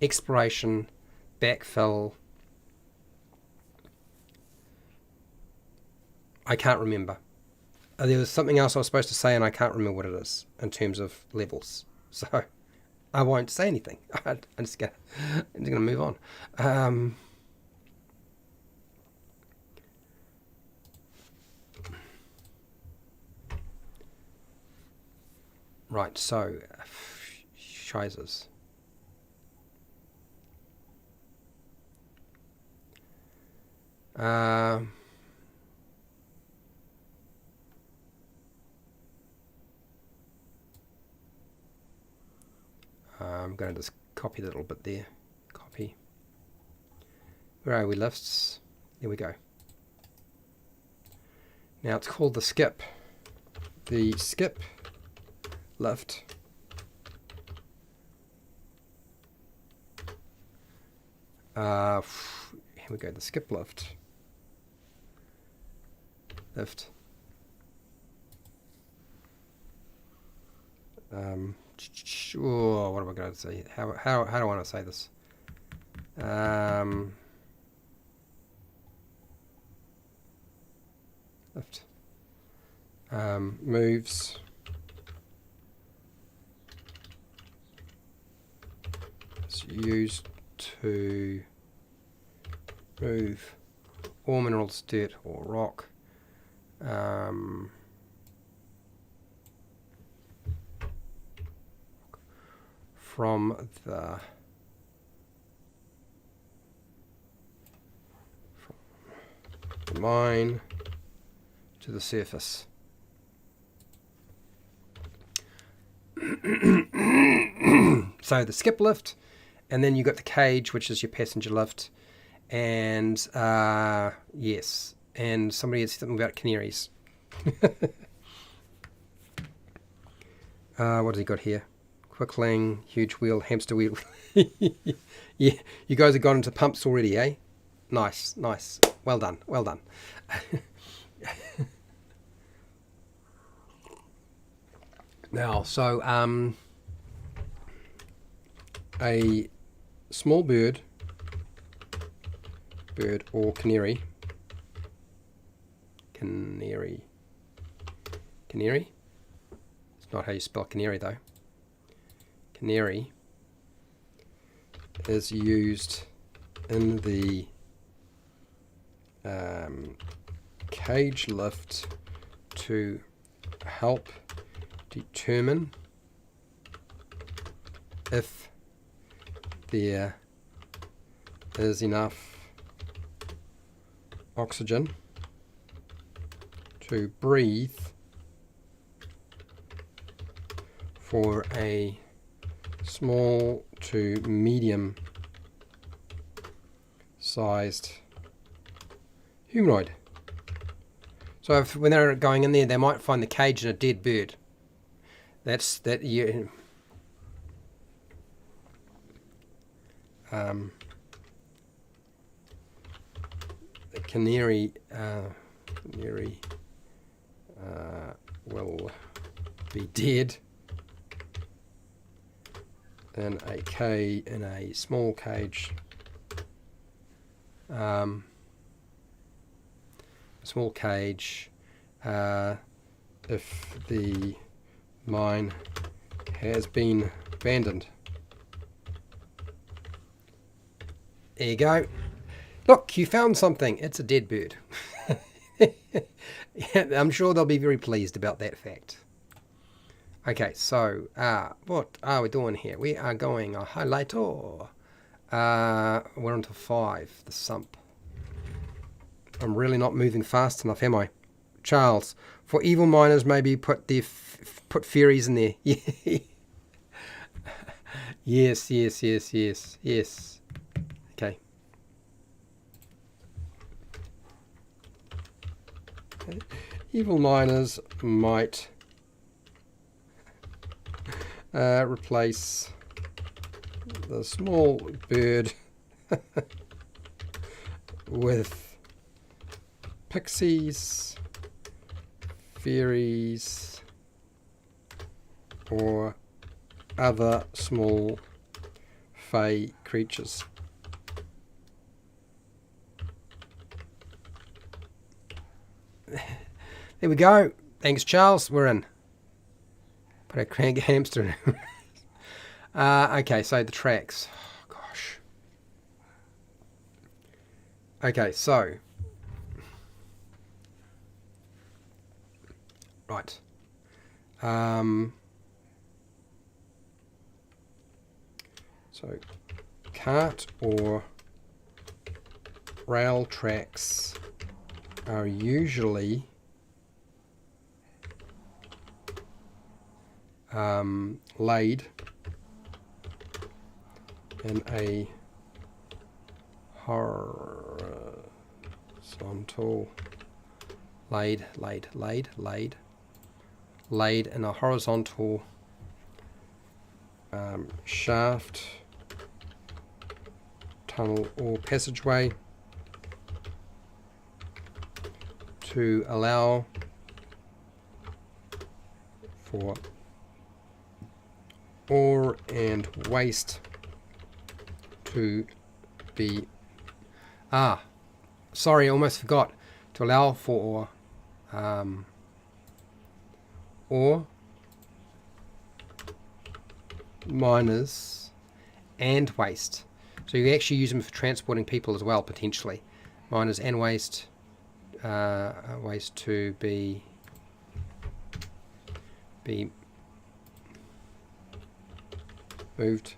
Exploration, backfill. I can't remember. There was something else I was supposed to say and I can't remember what it is in terms of levels. So I won't say anything. I'm just gonna move on. Right, so Shizers. I'm going to just copy a little bit there. Copy. Where are we? Lifts. There we go. Now it's called the skip. The skip lift here we go. The skip lift. What am I going to say? How do I want to say this? Lift moves it's used to move ore, minerals, dirt, or rock. from the mine to the surface. So the skip lift, and then you got the cage, which is your passenger lift, and yes, and somebody had something about canaries. What has he got here? Quickling, huge wheel, hamster wheel. Yeah, you guys have gone into pumps already, eh? Nice, nice. Well done, well done. Now, so a small bird or canary. It's not how you spell canary though. Canary is used in the cage lift to help determine if there is enough oxygen to breathe for a small to medium sized humanoid. So if, when they're going in there, they might find the cage and a dead bird. That's that you. The canary will be dead in a small cage. If the mine has been abandoned. There you go. Look, you found something. It's a dead bird. Yeah, I'm sure they'll be very pleased about that fact. Okay, so what are we doing here? We are going a highlighter. We're on to 5, the sump. I'm really not moving fast enough, am I? Charles, for evil miners, maybe put put fairies in there. Yes. Okay. Evil miners might replace the small bird with pixies, fairies, or other small fey creatures. There we go. Thanks, Charles. We're in. Put a crank hamster in. Okay, so the tracks. Oh, gosh. Okay, so. Right. So, cart or rail tracks are usually laid in a horizontal laid in a horizontal shaft, tunnel or passageway to allow for ore and waste to be sorry, I almost forgot to allow for ore, miners and waste. So you actually use them for transporting people as well, potentially. Miners and waste to be moved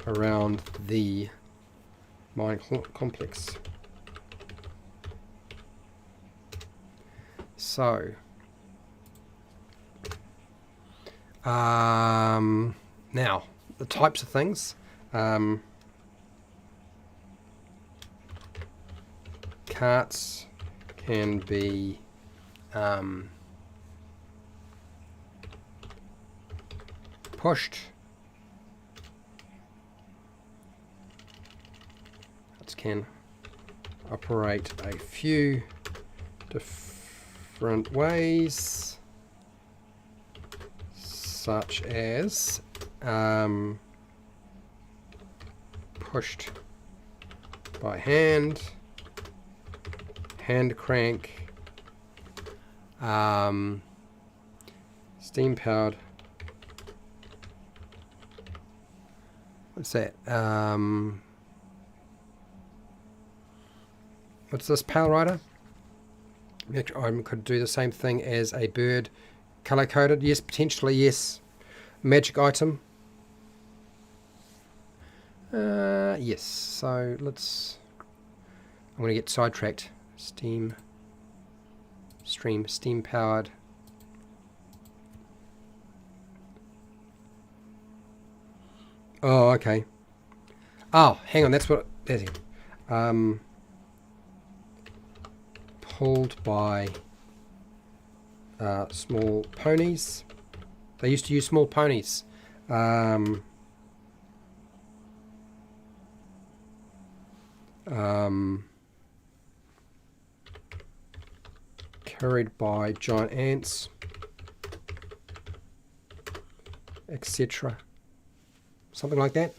around the mine complex. So, now the types of things. Carts can be pushed. It can operate a few different ways, such as pushed by hand crank, steam powered. What's that? What's this, Pale Rider? I could do the same thing as a bird, color coded. Yes, potentially, yes. Magic item. Yes. So let's. I'm going to get sidetracked. Steam powered. Oh, okay. Oh, hang on. That's what. That's it. Pulled by small ponies. They used to use small ponies. Carried by giant ants, etc. Something like that.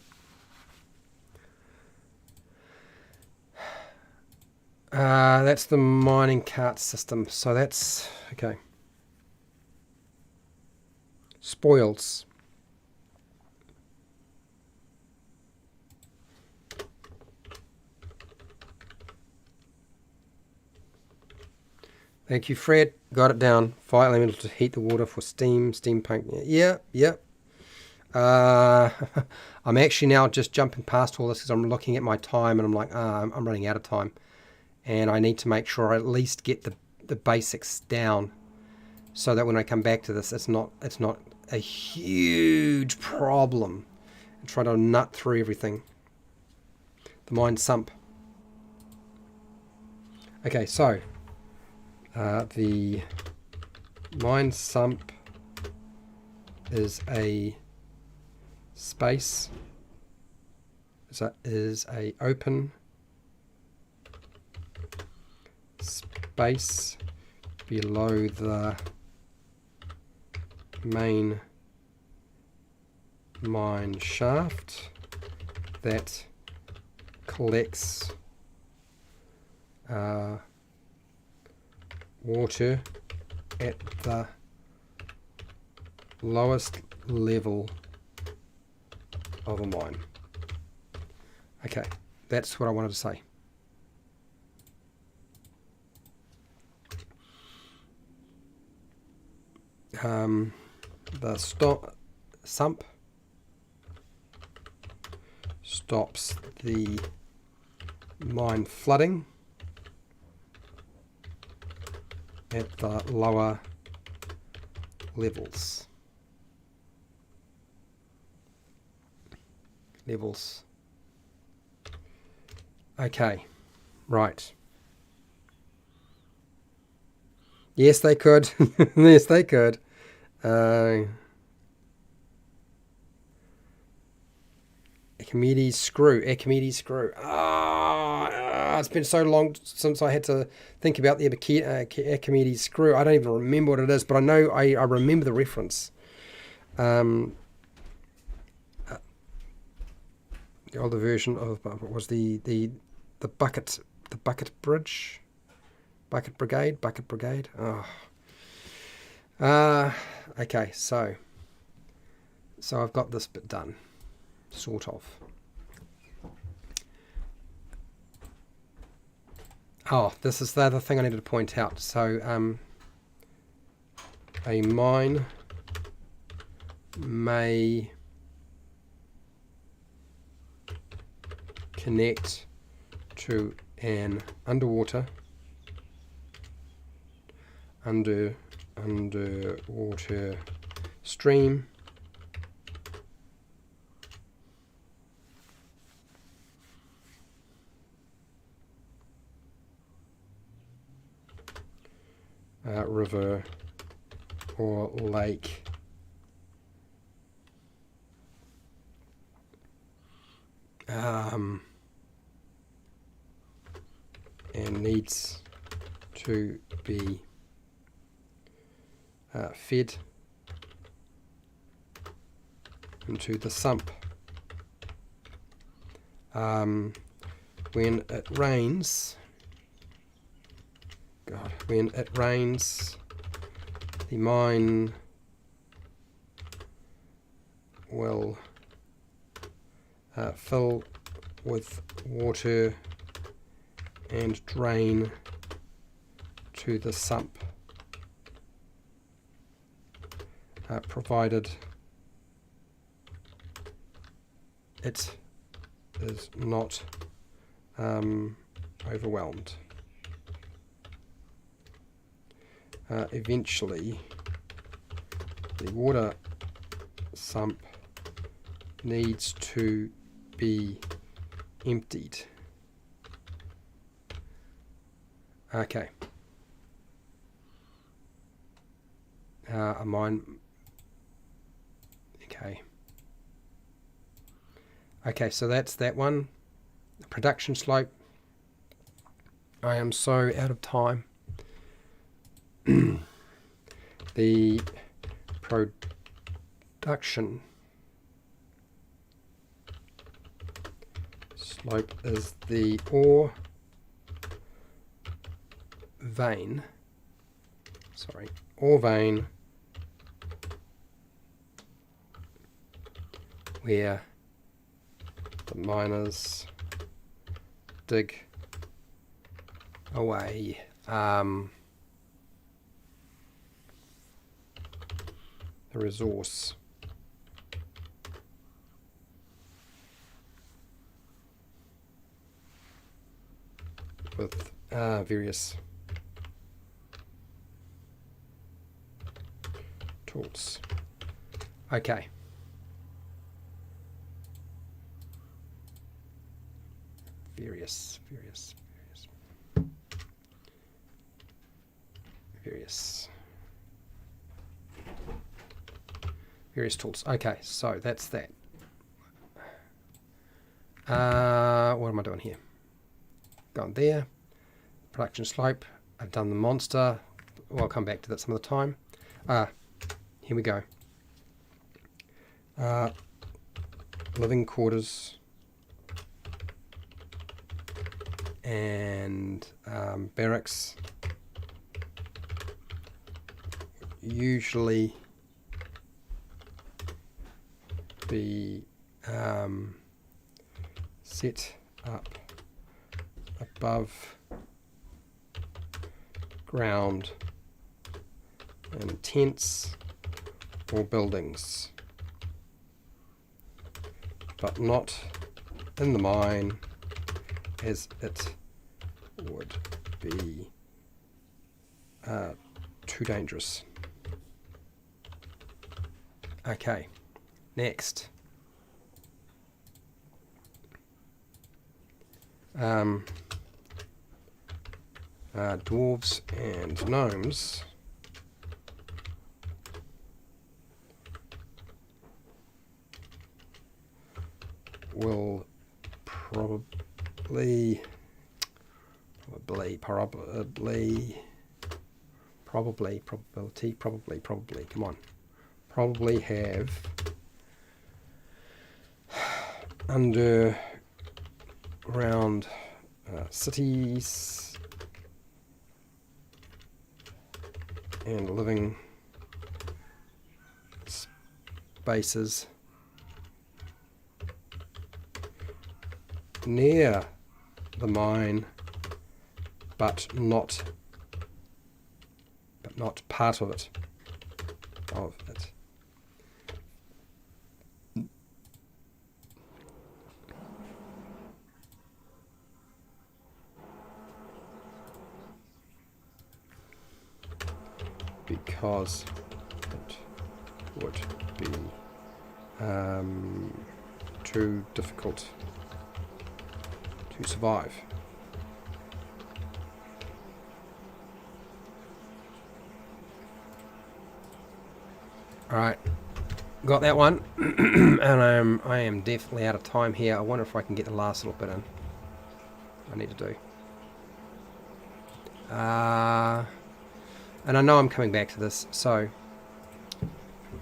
That's the mining cart system. So that's okay. Spoils. Thank you, Fred. Got it down. Fire elemental to heat the water for steampunk. Yeah. I'm actually now just jumping past all this because I'm looking at my time and I'm like, I'm running out of time. And I need to make sure I at least get the basics down so that when I come back to this, it's not a huge problem. And try to nut through everything. The mine sump. Okay, so the mine sump is a space. Is a open space below the main mine shaft that collects water at the lowest level of a mine. Okay, that's what I wanted to say. The sump stops the mine flooding at the lower levels. Okay, right. Yes, they could. Yes, they could. Archimedes screw. It's been so long since I had to think about the Archimedes screw. I don't even remember what it is, but I know I remember the reference. The older version of what was the bucket bridge, bucket brigade. Okay, so I've got this bit done, sort of. Oh, this is the other thing I needed to point out. So, a mine may connect to an underwater stream river or lake and needs to be fed into the sump. When it rains, the mine will fill with water and drain to the sump, provided it is not overwhelmed. Eventually, the water sump needs to be emptied. Okay. A mine. Okay, so that's that one. The production slope. I am so out of time. The production slope is the ore vein where the miners dig away the resource. With various tools. Okay. Various tools. Okay, so that's that. What am I doing here? Gone there. Production slope. I've done the monster. Well, I'll come back to that some other time. Here we go. Living quarters and barracks usually be set up above ground in tents or buildings, but not in the mine, as it would be too dangerous. Okay, next. Dwarves and gnomes will probably, come on, probably have underground cities and living spaces near the mine, but not part of it. because it would be too difficult to survive. Alright, got that one. And I am definitely out of time here. I wonder if I can get the last little bit in. I need to do. And I know I'm coming back to this, so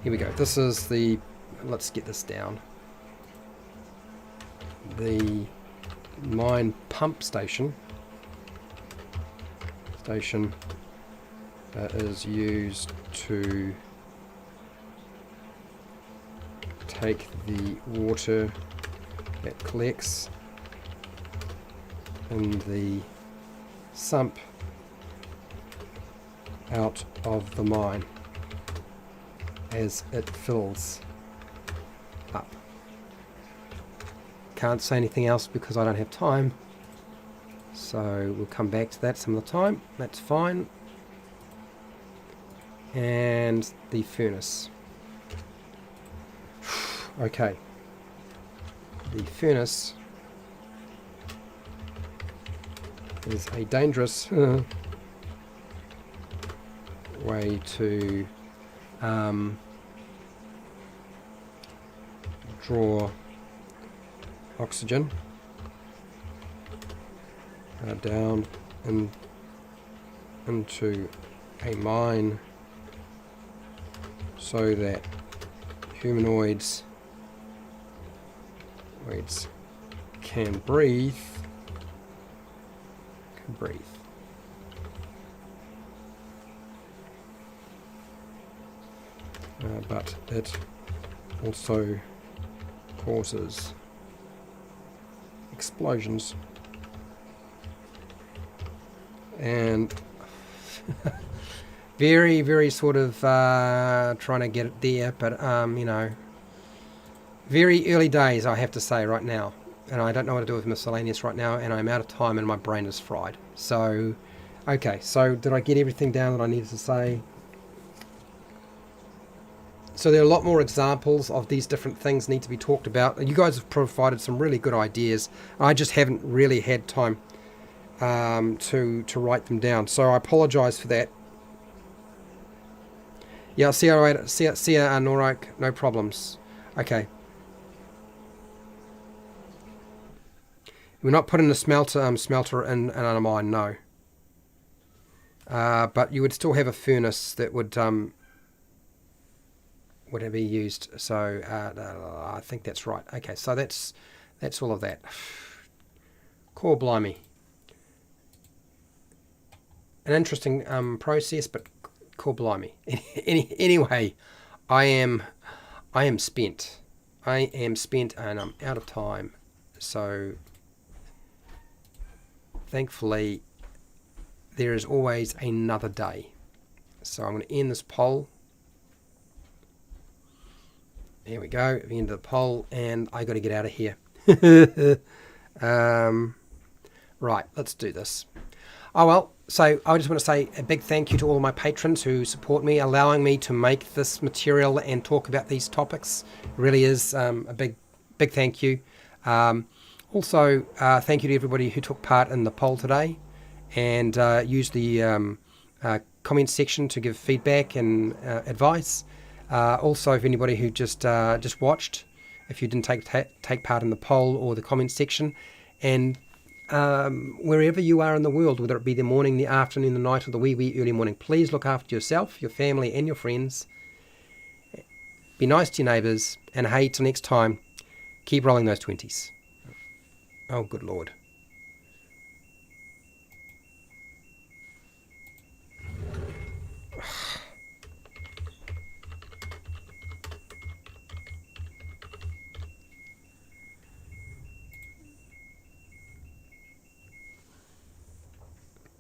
here we go. This is the, let's get this down. The mine pump station is used to take the water that collects in the sump out of the mine as it fills up. Can't say anything else because I don't have time, so we'll come back to that some of the time. That's fine. And the furnace. Okay, the furnace is a dangerous way to draw oxygen down into a mine so that humanoids can breathe. But it also causes explosions and very, very sort of trying to get it there, but you know, very early days, I have to say right now, and I don't know what to do with miscellaneous right now, and I'm out of time and my brain is fried. So okay, so did I get everything down that I needed to say? So there are a lot more examples of these different things need to be talked about. You guys have provided some really good ideas. I just haven't really had time to write them down. So I apologise for that. Yeah, see you, Norak, no problems. Okay. We're not putting a smelter in a mine, no. But you would still have a furnace that would be used. So I think that's right. Okay, so that's all of that. Core blimey. An interesting process, but core blimey. Anyway, I am spent. I am spent and I'm out of time. So thankfully there is always another day. So I'm going to end this poll. There we go, at the end of the poll, and I got to get out of here. Right, let's do this. Oh well, so I just want to say a big thank you to all of my patrons who support me, allowing me to make this material and talk about these topics. It really is a big thank you. Also, thank you to everybody who took part in the poll today and used the comment section to give feedback and advice. Also, if anybody who just watched, if you didn't take part in the poll or the comment section, and wherever you are in the world, whether it be the morning, the afternoon, the night, or the wee early morning, please look after yourself, your family, and your friends. Be nice to your neighbours, and hey, till next time, keep rolling those 20s. Oh, good Lord.